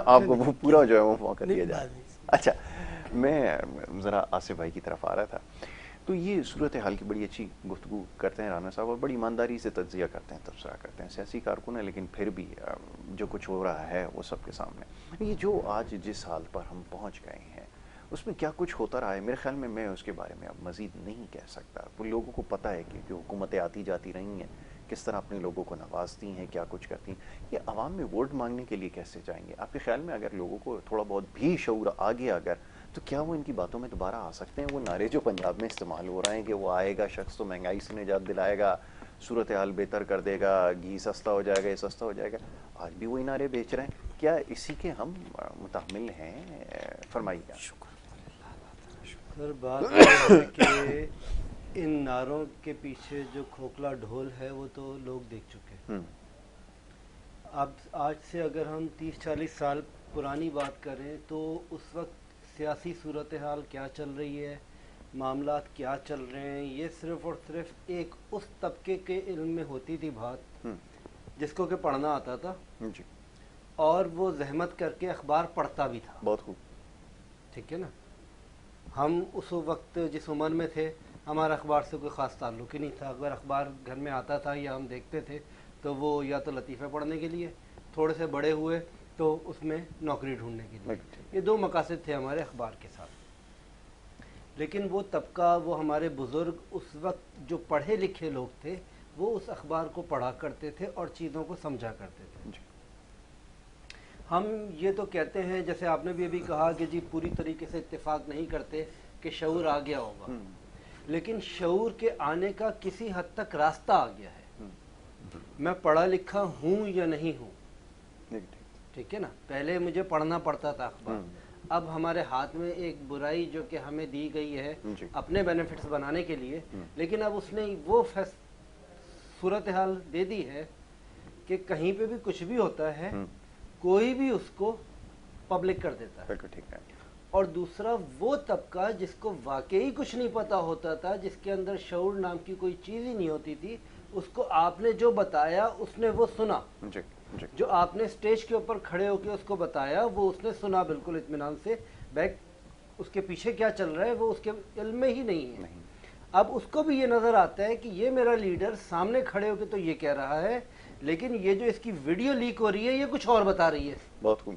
آپ کو وہ پورا جو ہے وہ موقع دیا جائے. اچھا میں ذرا آصف بھائی کی طرف آ رہا تھا. تو یہ صورتحال کی بڑی اچھی گفتگو کرتے ہیں رانا صاحب, اور بڑی ایمانداری سے تجزیہ کرتے ہیں, تبصرہ کرتے ہیں. سیاسی کارکن ہیں لیکن پھر بھی جو کچھ ہو رہا ہے وہ سب کے سامنے. یہ جو آج جس حال پر ہم پہنچ گئے ہیں اس میں کیا کچھ ہوتا رہا ہے, میرے خیال میں اس کے بارے میں اب مزید نہیں کہہ سکتا. وہ لوگوں کو پتہ ہے کہ حکومتیں آتی جاتی رہی ہیں, کس طرح اپنے لوگوں کو نوازتی ہیں, کیا کچھ کرتی ہیں. یہ عوام میں ووٹ مانگنے کے لیے کیسے جائیں گے؟ آپ کے خیال میں اگر لوگوں کو تھوڑا بہت بھی شعور آ گیا اگر, تو کیا وہ ان کی باتوں میں دوبارہ آ سکتے ہیں؟ وہ نعرے جو پنجاب میں استعمال ہو رہے ہیں کہ وہ آئے گا شخص تو مہنگائی سے نجات دلائے گا, صورتحال بہتر کر دے گا, گھی سستا ہو جائے گا, یہ سستا ہو جائے گا, آج بھی وہی نعرے بیچ رہے ہیں. کیا اسی کے ہم متحمل ہیں؟ فرمائیے. سر بات یہ ہے کہ ان نعروں کے پیچھے جو کھوکھلا ڈھول ہے وہ تو لوگ دیکھ چکے ہیں. اب آج سے اگر ہم 30-40 سال پرانی بات کریں تو اس وقت سیاسی صورتحال کیا چل رہی ہے, معاملات کیا چل رہے ہیں, یہ صرف اور صرف ایک اس طبقے کے علم میں ہوتی تھی بات جس کو کہ پڑھنا آتا تھا جی, اور وہ زحمت کر کے اخبار پڑھتا بھی تھا. بہت خوب. ٹھیک ہے نا. ہم اس وقت جس عمر میں تھے ہمارا اخبار سے کوئی خاص تعلق ہی نہیں تھا. اگر اخبار گھر میں آتا تھا یا ہم دیکھتے تھے تو وہ یا تو لطیفے پڑھنے کے لیے, تھوڑے سے بڑے ہوئے تو اس میں نوکری ڈھونڈنے کے لیے. یہ دو مقاصد تھے ہمارے اخبار کے ساتھ. لیکن وہ طبقہ, وہ ہمارے بزرگ اس وقت جو پڑھے لکھے لوگ تھے وہ اس اخبار کو پڑھا کرتے تھے اور چیزوں کو سمجھا کرتے تھے. ہم یہ تو کہتے ہیں, جیسے آپ نے بھی ابھی کہا کہ جی پوری طریقے سے اتفاق نہیں کرتے کہ شعور آ گیا ہوگا, لیکن شعور کے آنے کا کسی حد تک راستہ آ گیا ہے. میں پڑھا لکھا ہوں یا نہیں ہوں, ٹھیک ہے نا. پہلے مجھے پڑھنا پڑتا تھا اخبار, اب ہمارے ہاتھ میں ایک برائی جو کہ ہمیں دی گئی ہے اپنے بینیفٹس بنانے کے لیے, لیکن اب اس نے وہ صورتحال دے دی ہے کہ کہیں پہ بھی کچھ بھی ہوتا ہے کوئی بھی اس کو پبلک کر دیتا ہے. اور دوسرا وہ طبقہ جس کو واقعی کچھ نہیں پتا ہوتا تھا, جس کے اندر شعور نام کی کوئی چیز ہی نہیں ہوتی تھی, اس کو آپ نے جو بتایا اس نے وہ سنا. جو آپ نے اسٹیج کے اوپر کھڑے ہو کے اس کو بتایا وہ اس نے سنا بالکل اطمینان سے. بیک اس کے پیچھے کیا چل رہا ہے وہ اس کے علم میں ہی نہیں ہے. اب اس کو بھی یہ نظر آتا ہے کہ یہ میرا لیڈر سامنے کھڑے ہو کے تو یہ کہہ رہا ہے, لیکن یہ جو اس کی ویڈیو لیک ہو رہی ہے یہ کچھ اور بتا رہی ہے. بہت خوب.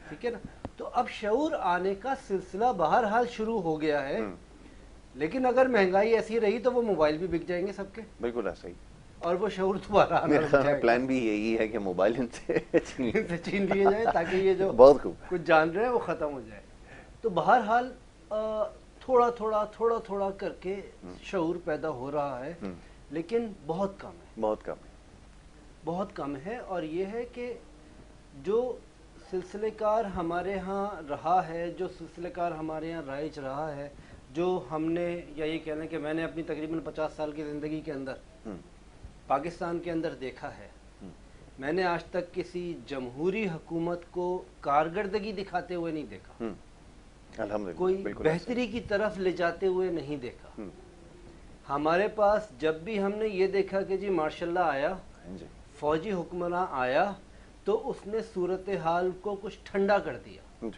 ٹھیک ہے نا. تو اب شعور آنے کا سلسلہ بہرحال شروع ہو گیا ہے, لیکن اگر مہنگائی ایسی رہی تو وہ موبائل بھی بک جائیں گے سب کے. بالکل ایسا ہی. اور وہ شعور دوبارہ پلان بھی یہی ہے کہ موبائل ان سے چھین لیے جائے تاکہ یہ جو بہت خوب کچھ جان رہے ہیں وہ ختم ہو جائے. تو بہرحال تھوڑا تھوڑا تھوڑا تھوڑا کر کے شعور پیدا ہو رہا ہے, لیکن بہت کم ہے. بہت کم ہے. اور یہ ہے کہ جو سلسلے کار ہمارے ہاں رہا ہے, جو سلسلے کار ہمارے ہاں رائج رہا ہے, جو ہم نے, یا یہ کہنا کہ میں نے اپنی تقریباً 50 سال کی زندگی کے اندر پاکستان کے اندر دیکھا ہے, میں نے آج تک کسی جمہوری حکومت کو کارکردگی دکھاتے ہوئے نہیں دیکھا, کوئی بہتری کی طرف لے جاتے ہوئے نہیں دیکھا. ہمارے پاس جب بھی ہم نے یہ دیکھا کہ جی ماشاء اللہ آیا, فوجی حکمراں آیا, تو اس نے صورتحال کو کچھ ٹھنڈا کر دیا,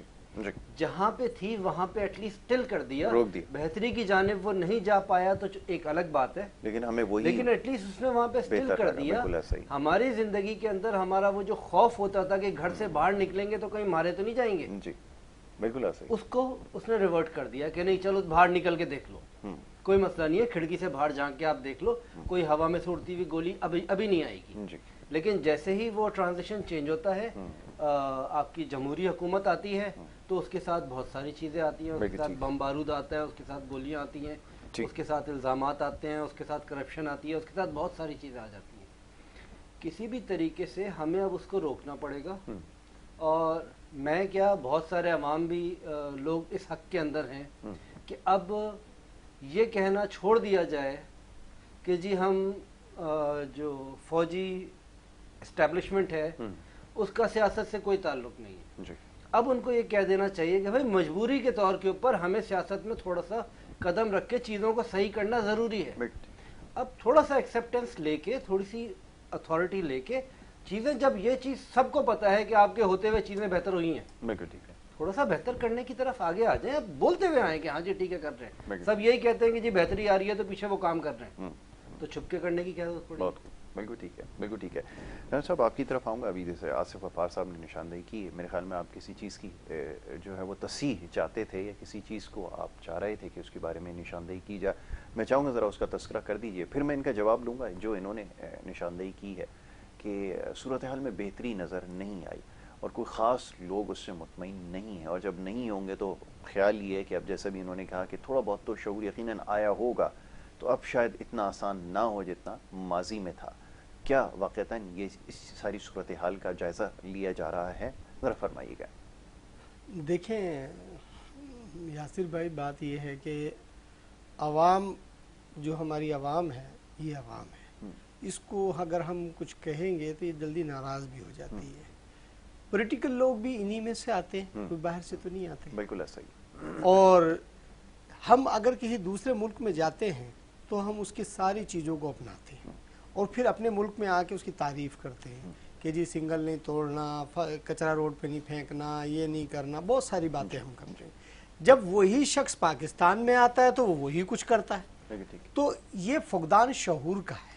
جہاں پہ تھی وہاں پہ ایٹ لیسٹ ٹل کر دیا. بہتری کی جانب وہ نہیں جا پایا تو ایک الگ بات ہے, لیکن ایٹ لیسٹ اس نے وہاں پہ اسٹل کر دیا. ہماری زندگی کے اندر ہمارا وہ جو خوف ہوتا تھا کہ گھر سے باہر نکلیں گے تو کہیں مارے تو نہیں جائیں گے, اس کو اس نے ریورٹ کر دیا کہ نہیں چلو باہر نکل کے دیکھ لو, کوئی مسئلہ نہیں ہے, کھڑکی سے باہر جھانک کے آپ دیکھ لو, کوئی ہوا میں سے اڑتی ہوئی گولی ابھی نہیں آئے گی. لیکن جیسے ہی وہ ٹرانزیشن چینج ہوتا ہے, آپ کی جمہوری حکومت آتی ہے تو اس کے ساتھ بہت ساری چیزیں آتی ہیں, اس کے ساتھ بم بارود آتا ہے, اس کے ساتھ گولیاں آتی ہیں, اس کے ساتھ الزامات آتے ہیں, اس کے ساتھ کرپشن آتی ہے, اس کے ساتھ بہت ساری چیزیں آ جاتی ہیں. کسی بھی طریقے سے ہمیں اب اس کو روکنا پڑے گا, اور میں کیا بہت سارے عوام بھی لوگ اس حق کے اندر ہیں کہ اب یہ کہنا چھوڑ دیا جائے کہ جی ہم جو فوجی اسٹیبلشمنٹ ہے اس کا سیاست سے کوئی تعلق نہیں ہے. اب ان کو یہ کہہ دینا چاہیے کہ بھائی مجبوری کے طور کے اوپر ہمیں سیاست میں تھوڑا سا قدم رکھ کے چیزوں کو صحیح کرنا ضروری ہے. اب تھوڑا سا ایکسیپٹنس لے کے, تھوڑی سی اتھارٹی لے کے چیزیں, جب یہ چیز سب کو پتا ہے کہ آپ کے ہوتے ہوئے چیزیں بہتر ہوئی ہیں, تھوڑا سا بہتر کرنے کی طرف آگے آ جائیں. اب بولتے ہوئے آئیں کہ ہاں جی ٹھیک ہے کر رہے ہیں, سب یہی کہتے ہیں کہ جی بہتری آ رہی ہے تو پیچھے وہ کام کر رہے ہیں, تو چھپ کے کرنے کی کیا ضرورت پڑی. بالکل ٹھیک ہے, بالکل ٹھیک ہے. ڈاکٹر صاحب آپ کی طرف آؤں گا. ابھی جیسے آصف غفار صاحب نے نشاندہی کی, میرے خیال میں آپ کسی چیز کی جو ہے وہ تصحیح چاہتے تھے, یا کسی چیز کو آپ چاہ رہے تھے کہ اس کے بارے میں نشاندہی کی جائے. میں چاہوں گا ذرا اس کا تذکرہ کر دیجئے, پھر میں ان کا جواب لوں گا. جو انہوں نے نشاندہی کی ہے کہ صورتحال میں بہتری نظر نہیں آئی اور کوئی خاص لوگ اس سے مطمئن نہیں ہیں, اور جب نہیں ہوں گے تو خیال یہ ہے کہ اب جیسا بھی انہوں نے کہا کہ تھوڑا بہت تو شعور یقیناً آیا ہوگا, تو اب شاید اتنا آسان نہ ہو جتنا ماضی میں تھا. کیا واقعتاً یہ اس ساری صورتحال کا جائزہ لیا جا رہا ہے؟ ذرا فرمائیے گا. دیکھیں یاسر بھائی, بات یہ ہے کہ عوام, جو ہماری عوام ہے, یہ عوام ہے, اس کو اگر ہم کچھ کہیں گے تو یہ جلدی ناراض بھی ہو جاتی ہے. پولیٹیکل لوگ بھی انہی میں سے آتے ہیں, کوئی باہر سے تو نہیں آتے. بالکل ایسا ہی. اور ہم اگر کسی دوسرے ملک میں جاتے ہیں تو ہم اس کی ساری چیزوں کو اپناتے ہیں, اور پھر اپنے ملک میں آ کے اس کی تعریف کرتے ہیں کہ جی سنگل نہیں توڑنا, کچرا روڈ پہ نہیں پھینکنا, یہ نہیں کرنا, بہت ساری باتیں ہم کرتے ہیں. جب وہی شخص پاکستان میں آتا ہے تو وہ وہی کچھ کرتا ہے. تو یہ فقدان شعور کا ہے.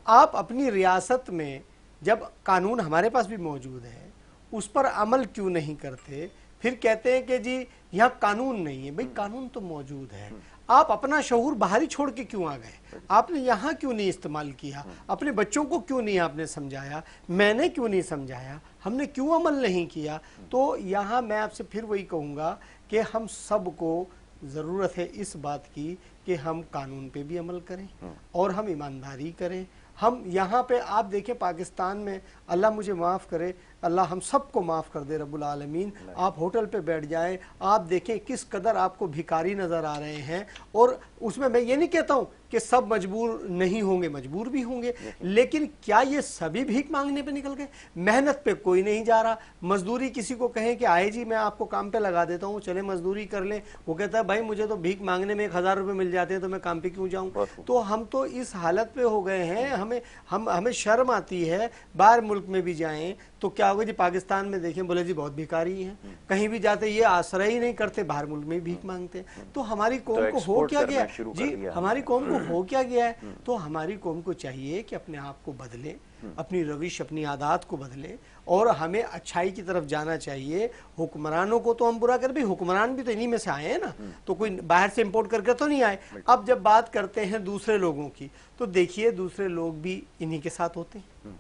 آپ اپنی ریاست میں جب قانون ہمارے پاس بھی موجود ہے اس پر عمل کیوں نہیں کرتے, پھر کہتے ہیں کہ جی یہاں قانون نہیں ہے. بھئی قانون تو موجود ہے, آپ اپنا شعور باہر ہی چھوڑ کے کیوں آ گئے؟ آپ نے یہاں کیوں نہیں استعمال کیا؟ اپنے بچوں کو کیوں نہیں آپ نے سمجھایا؟ میں نے کیوں نہیں سمجھایا؟ ہم نے کیوں عمل نہیں کیا؟ تو یہاں میں آپ سے پھر وہی کہوں گا کہ ہم سب کو ضرورت ہے اس بات کی کہ ہم قانون پہ بھی عمل کریں اور ہم ایمانداری کریں. ہم یہاں پہ آپ دیکھیں پاکستان میں, اللہ مجھے معاف کرے, اللہ ہم سب کو معاف کر دے رب العالمین, آپ ہوٹل پہ بیٹھ جائیں, آپ دیکھیں کس قدر آپ کو بھکاری نظر آ رہے ہیں. اور اس میں یہ نہیں کہتا ہوں کہ سب مجبور نہیں ہوں گے, مجبور بھی ہوں گے, لیکن کیا یہ سبھی بھیک مانگنے پہ نکل گئے؟ محنت پہ کوئی نہیں جا رہا. مزدوری کسی کو کہیں کہ آئے جی میں آپ کو کام پہ لگا دیتا ہوں, چلے مزدوری کر لیں, وہ کہتا ہے بھائی مجھے تو بھیک مانگنے میں 1000 روپے مل جاتے ہیں تو میں کام پہ کیوں جاؤں. تو ہم تو اس حالت پہ ہو گئے ہیں, ہمیں شرم آتی ہے. باہر ملک میں بھی جائیں تو کیا ہوگا جی, پاکستان میں دیکھیں بولے جی بہت بھیکاری ہیں, کہیں بھی جاتے یہ آسرا ہی نہیں کرتے, باہر ملک میں بھیک مانگتے ہیں. تو ہماری قوم کو ہو کیا گیا جی, ہماری قوم کو ہو کیا گیا ہے؟ تو ہماری قوم کو چاہیے کہ اپنے آپ کو بدلے, اپنی روش, اپنی عادات کو بدلے, اور ہمیں اچھائی کی طرف جانا چاہیے. حکمرانوں کو تو ہم برا کر, بھی حکمران بھی تو انہی میں سے آئے ہیں نا, تو کوئی باہر سے امپورٹ کر کے تو نہیں آئے. اب جب بات کرتے ہیں دوسرے لوگوں کی تو دیکھیے دوسرے لوگ بھی انہی کے ساتھ ہوتے ہیں.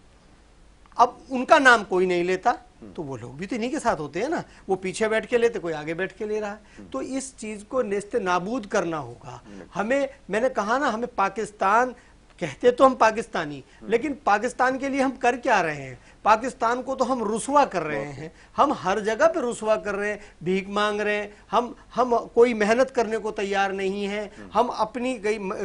اب ان کا نام کوئی نہیں لیتا تو وہ لوگ بھی تو انہی کے ساتھ ہوتے ہیں نا, وہ پیچھے بیٹھ کے لیتے, کوئی آگے بیٹھ کے لے رہا ہے. تو اس چیز کو نیست نابود کرنا ہوگا ہمیں. میں نے کہا نا, ہمیں پاکستان کہتے تو ہم پاکستانی, لیکن پاکستان کے لیے ہم کر کیا رہے ہیں؟ پاکستان کو تو ہم رسوا کر رہے ہیں, ہم ہر جگہ پہ رسوا کر رہے ہیں, بھیک مانگ رہے ہیں, ہم کوئی محنت کرنے کو تیار نہیں ہیں. ہم اپنی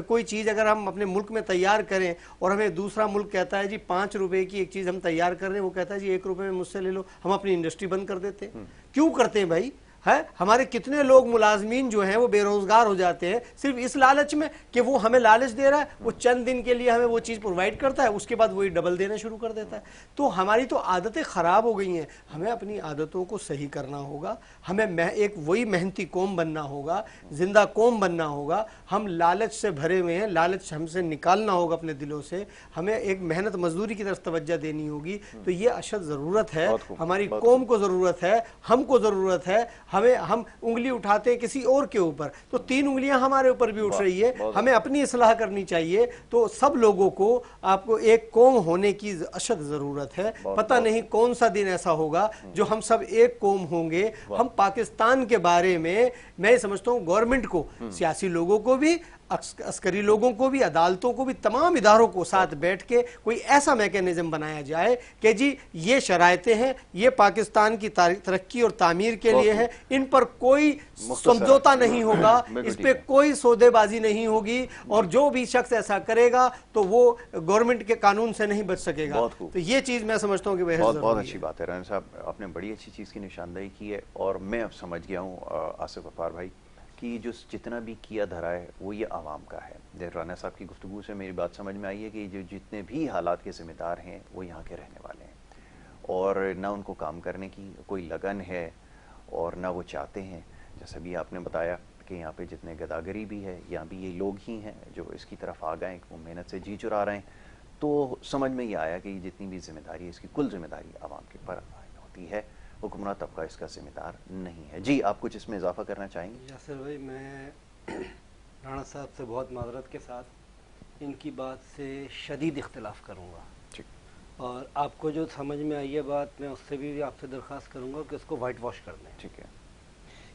کوئی چیز اگر ہم اپنے ملک میں تیار کریں اور ہمیں دوسرا ملک کہتا ہے جی 5 روپے کی ایک چیز ہم تیار کر رہے ہیں, وہ کہتا ہے جی 1 روپے میں مجھ سے لے لو, ہم اپنی انڈسٹری بند کر دیتے ہیں. کیوں کرتے ہیں بھائی؟ ہے ہمارے کتنے لوگ ملازمین جو ہیں وہ بے روزگار ہو جاتے ہیں صرف اس لالچ میں کہ وہ ہمیں لالچ دے رہا ہے, وہ چند دن کے لیے ہمیں وہ چیز پرووائڈ کرتا ہے, اس کے بعد وہی ڈبل دینا شروع کر دیتا ہے. تو ہماری تو عادتیں خراب ہو گئی ہیں. ہمیں اپنی عادتوں کو صحیح کرنا ہوگا, ہمیں ایک وہی محنتی قوم بننا ہوگا, زندہ قوم بننا ہوگا. ہم لالچ سے بھرے ہوئے ہیں, لالچ ہم سے نکالنا ہوگا اپنے دلوں سے, ہمیں ایک محنت مزدوری کی طرف توجہ دینی ہوگی. تو یہ اشد ضرورت ہے, ہماری قوم کو ضرورت ہے, ہم کو ضرورت ہے. ہم انگلی اٹھاتے ہیں کسی اور کے اوپر تو 3 انگلیاں ہمارے اوپر بھی اٹھ رہی ہے. ہمیں اپنی اصلاح کرنی چاہیے. تو سب لوگوں کو, آپ کو ایک قوم ہونے کی اشد ضرورت ہے. پتہ نہیں کون سا دن ایسا ہوگا جو ہم سب ایک قوم ہوں گے. ہم پاکستان کے بارے میں سمجھتا ہوں گورنمنٹ کو, سیاسی لوگوں کو بھی, عسکری لوگوں کو بھی, عدالتوں کو بھی, تمام اداروں کو ساتھ بیٹھ کے کوئی ایسا میکینزم بنایا جائے کہ جی یہ شرائطیں ہیں, یہ پاکستان کی ترقی اور تعمیر کے لیے ہے, ان پر کوئی سمجھوتا نہیں ہوگا, اس پہ کوئی سودے بازی نہیں ہوگی, اور جو بھی شخص ایسا کرے گا تو وہ گورنمنٹ کے قانون سے نہیں بچ سکے گا. تو یہ چیز میں سمجھتا ہوں کہ بہت ضروری ہے. بہت اچھی بات ہے رانا صاحب, آپ نے بڑی اچھی چیز کی نشاندہی کی ہے, اور میں اب سمجھ گیا ہوں آصف غفار بھائی کہ جو جتنا بھی کیا دھرا ہے وہ یہ عوام کا ہے. رانا صاحب کی گفتگو سے میری بات سمجھ میں آئی ہے کہ جو جتنے بھی حالات کے ذمہ دار ہیں وہ یہاں کے رہنے والے ہیں, اور نہ ان کو کام کرنے کی کوئی لگن ہے اور نہ وہ چاہتے ہیں. جیسا بھی آپ نے بتایا کہ یہاں پہ جتنے گداگری بھی ہے, یہاں بھی یہ لوگ ہی ہیں جو اس کی طرف آ گئے, وہ محنت سے جی چرا رہے ہیں. تو سمجھ میں یہ آیا کہ یہ جتنی بھی ذمہ داری ہے اس کی کل ذمہ داری عوام کے پر ہوتی ہے, حکمراں طبقہ اس کا ذمہ دار نہیں ہے. جی آپ کچھ اس میں اضافہ کرنا چاہیں گے؟ یاسر بھائی, میں رانا صاحب سے بہت معذرت کے ساتھ ان کی بات سے شدید اختلاف کروں گا, اور آپ کو جو سمجھ میں آئی ہے بات, میں اس سے بھی آپ سے درخواست کروں گا کہ اس کو وائٹ واش کر دیں. ٹھیک ہے.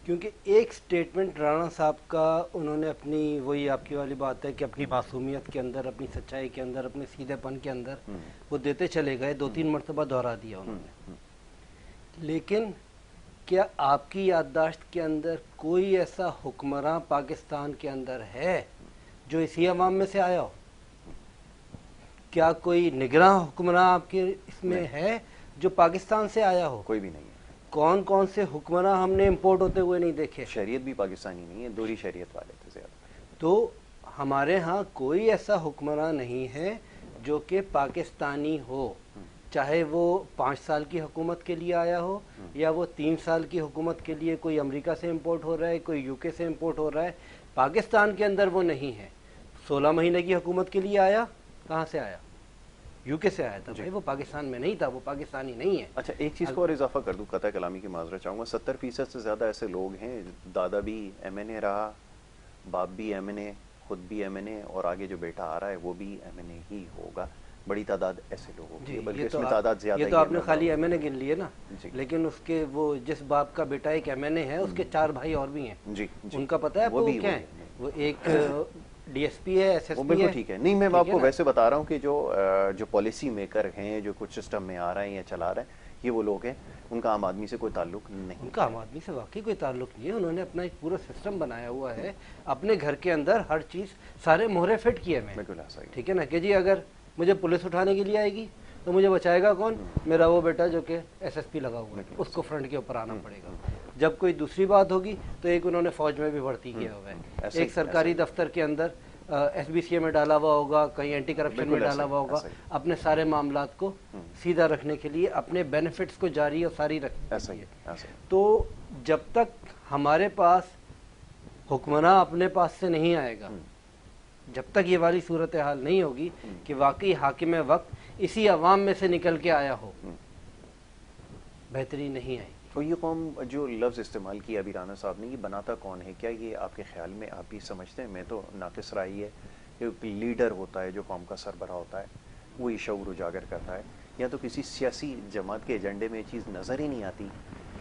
کیونکہ ایک سٹیٹمنٹ رانا صاحب کا انہوں نے اپنی, وہی آپ کی والی بات ہے کہ اپنی معصومیت کے اندر, اپنی سچائی کے اندر, اپنے سیدھے پن کے اندر وہ دیتے چلے گئے, 2-3 مرتبہ دہرا دیا انہوں نے. لیکن کیا آپ کی یادداشت کے اندر کوئی ایسا حکمراں پاکستان کے اندر ہے جو اسی عوام میں سے آیا ہو؟ کیا کوئی نگراں حکمراں آپ کے اس میں ہے جو پاکستان سے آیا ہو؟ کوئی بھی نہیں ہے. کون کون سے حکمراں ہم نے امپورٹ ہوتے ہوئے نہیں دیکھے؟ شریعت بھی پاکستانی نہیں ہے, دوہری شریعت والے تھے زیادہ. تو ہمارے ہاں کوئی ایسا حکمراں نہیں ہے جو کہ پاکستانی ہو, چاہے وہ 5 سال کی حکومت کے لیے آیا ہو یا وہ 3 سال کی حکومت کے لیے کوئی امریکہ سے امپورٹ ہو رہا ہے, کوئی یو کے سے امپورٹ ہو رہا ہے. پاکستان کے اندر وہ نہیں ہے. 16 مہینے کی حکومت کے لیے آیا, کہاں سے آیا؟ یو کے سے آیا تھا. بھائی وہ پاکستان میں نہیں تھا, وہ پاکستانی نہیں ہے. اچھا ایک چیز کو اور اضافہ کر دوں, قطع کلامی کی معذرت چاہوں گا. 70% سے زیادہ ایسے لوگ ہیں, دادا بھی ایم این اے رہا, باپ بھی ایم این اے, خود بھی ایم این اے, اور آگے جو بیٹا آ رہا ہے وہ بھی ایم این اے ہی ہوگا. بڑی تعداد ایسے لوگوں کی, بلکہ اس میں تعداد زیادہ ہے. یہ تو آپ نے خالی ایم این اے گن لیے نا, لیکن اس کے وہ جس باپ کا بیٹا ایک ایم این اے ہے, اس کے 4 بھائی اور بھی ہیں. جی ان کا پتہ ہے آپ کو کیا ہے؟ وہ ایک ڈی ایس پی ہے, ایس ایس پی ہے. بالکل ٹھیک ہے. نہیں, میں آپ کو ویسے بتا رہا ہوں کہ جو پالیسی میکر ہیں, جو کچھ سسٹم میں آ رہے ہیں یا چلا رہے ہیں, یہ وہ لوگ ہیں, ان کا عام آدمی سے کوئی تعلق نہیں. ان کا عام آدمی سے واقعی کوئی تعلق نہیں ہے. انہوں نے اپنا ایک پورا سسٹم بنایا ہوا ہے, اپنے گھر کے اندر ہر چیز, سارے مہرے فٹ کیے ہوئے ہیں. ٹھیک ہے نا, کہ جی اگر مجھے پولیس اٹھانے کے لیے آئے گی تو مجھے بچائے گا کون؟ میرا وہ بیٹا جو کہ ایس ایس پی لگا ہوا ہے, اس کو فرنٹ کے اوپر آنا پڑے گا. جب کوئی دوسری بات ہوگی تو ایک انہوں نے فوج میں بھی بھرتی کیا ہوا ہے, ایک سرکاری دفتر کے اندر ایس بی سی اے میں ڈالا ہوا ہوگا, کہیں اینٹی کرپشن میں ڈالا ہوا ہوگا, اپنے سارے معاملات کو سیدھا رکھنے کے لیے, اپنے بینیفٹس کو جاری اور ساری رکھنے کے لیے. تو جب تک ہمارے پاس حکمراں اپنے پاس سے نہیں آئے گا, جب تک یہ والی صورتحال نہیں ہوگی کہ واقعی حاکم وقت اسی عوام میں سے نکل کے آیا ہو, بہتری نہیں آئی. تو یہ قوم جو لفظ استعمال کیا ابھی رانا صاحب نے, یہ بناتا کون ہے؟ کیا یہ آپ کے خیال میں آپ بھی سمجھتے ہیں؟ میں تو ناقص رائے ہے کہ لیڈر ہوتا ہے جو قوم کا سربراہ ہوتا ہے, وہ یہ شعور اجاگر کرتا ہے, یا تو کسی سیاسی جماعت کے ایجنڈے میں یہ چیز نظر ہی نہیں آتی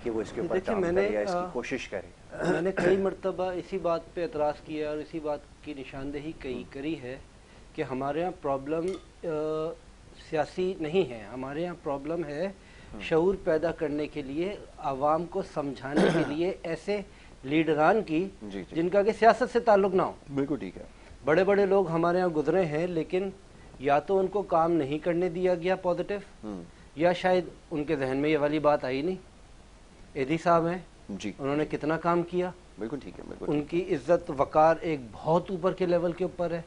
کہ وہ اس کے اوپر کام کرے یا اس کی کوشش کرے. میں نے کئی مرتبہ اسی بات پہ اعتراض کیا اور اسی بات کی نشاندہی کری ہے کہ ہمارے ہاں پرابلم سیاسی نہیں ہے, ہمارے ہاں پرابلم ہے شعور پیدا کرنے کے لیے, عوام کو سمجھانے کے لیے ایسے لیڈران کی جن کا کہ سیاست سے تعلق نہ ہو. بالکل ٹھیک ہے. بڑے بڑے لوگ ہمارے ہاں گزرے ہیں, لیکن یا تو ان کو کام نہیں کرنے دیا گیا پازیٹیو, یا شاید ان کے ذہن میں یہ والی بات آئی نہیں. ایدی صاحب ہیں, انہوں نے کتنا کام کیا, بالکل ٹھیک ہے, ان کی عزت وقار ایک بہت اوپر کے لیول کے اوپر ہے,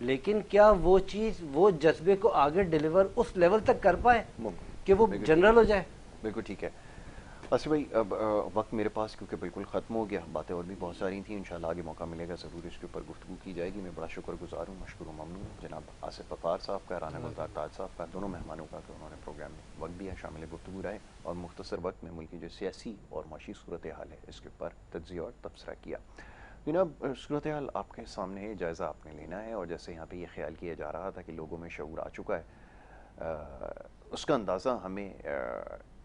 لیکن کیا وہ چیز, وہ جذبے کو آگے ڈیلیور اس لیول تک کر پائے کہ وہ جنرل ہو جائے؟ بالکل ٹھیک ہے. آصف بھائی, اب وقت میرے پاس کیونکہ بالکل ختم ہو گیا, باتیں اور بھی بہت ساری تھیں, انشاءاللہ آگے موقع ملے گا ضرور اس کے اوپر گفتگو کی جائے گی. میں بڑا شکر گزار ہوں, مشکور و ممنون جناب آصف غفار صاحب کا, رانا گلزار تاج صاحب کا, دونوں مہمانوں کا کہ انہوں نے پروگرام میں وقت دیا, شامل گفتگو رہے, اور مختصر وقت میں ملک کی جو سیاسی اور معاشی صورتحال ہے اس کے اوپر تجزیہ اور تبصرہ کیا. جناب, صورتحال آپ کے سامنے ہے, جائزہ آپ نے لینا ہے, اور جیسے یہاں پہ یہ خیال کیا جا رہا تھا کہ لوگوں میں شعور آ چکا ہے, اس کا اندازہ ہمیں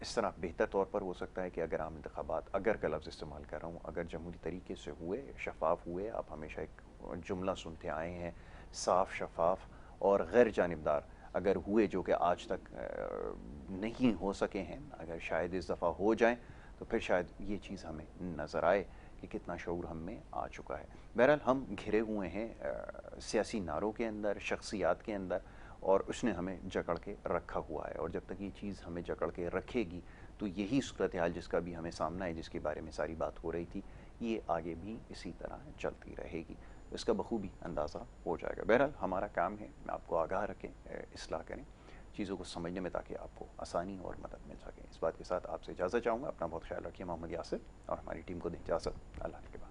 اس طرح بہتر طور پر ہو سکتا ہے کہ اگر عام انتخابات, اگر کا لفظ استعمال کر رہا ہوں, اگر جمہوری طریقے سے ہوئے, شفاف ہوئے, آپ ہمیشہ ایک جملہ سنتے آئے ہیں، صاف، شفاف اور غیر جانبدار اگر ہوئے، جو کہ آج تک نہیں ہو سکے ہیں، اگر شاید اس دفعہ ہو جائیں تو پھر شاید یہ چیز ہمیں نظر آئے کہ کتنا شعور ہم میں آ چکا ہے۔ بہرحال ہم گھرے ہوئے ہیں سیاسی نعروں کے اندر، شخصیات کے اندر، اور اس نے ہمیں جکڑ کے رکھا ہوا ہے، اور جب تک یہ چیز ہمیں جکڑ کے رکھے گی تو یہی صورتحال جس کا بھی ہمیں سامنا ہے، جس کے بارے میں ساری بات ہو رہی تھی، یہ آگے بھی اسی طرح چلتی رہے گی، اس کا بخوبی اندازہ ہو جائے گا۔ بہرحال ہمارا کام ہے آپ کو آگاہ رکھیں، اصلاح کریں چیزوں کو سمجھنے میں، تاکہ آپ کو آسانی اور مدد مل سکے۔ اس بات کے ساتھ آپ سے اجازت چاہوں گا، اپنا بہت خیال رکھیے۔ محمد یاسر اور ہماری ٹیم کو دیں اجازت، اللہ حافظ۔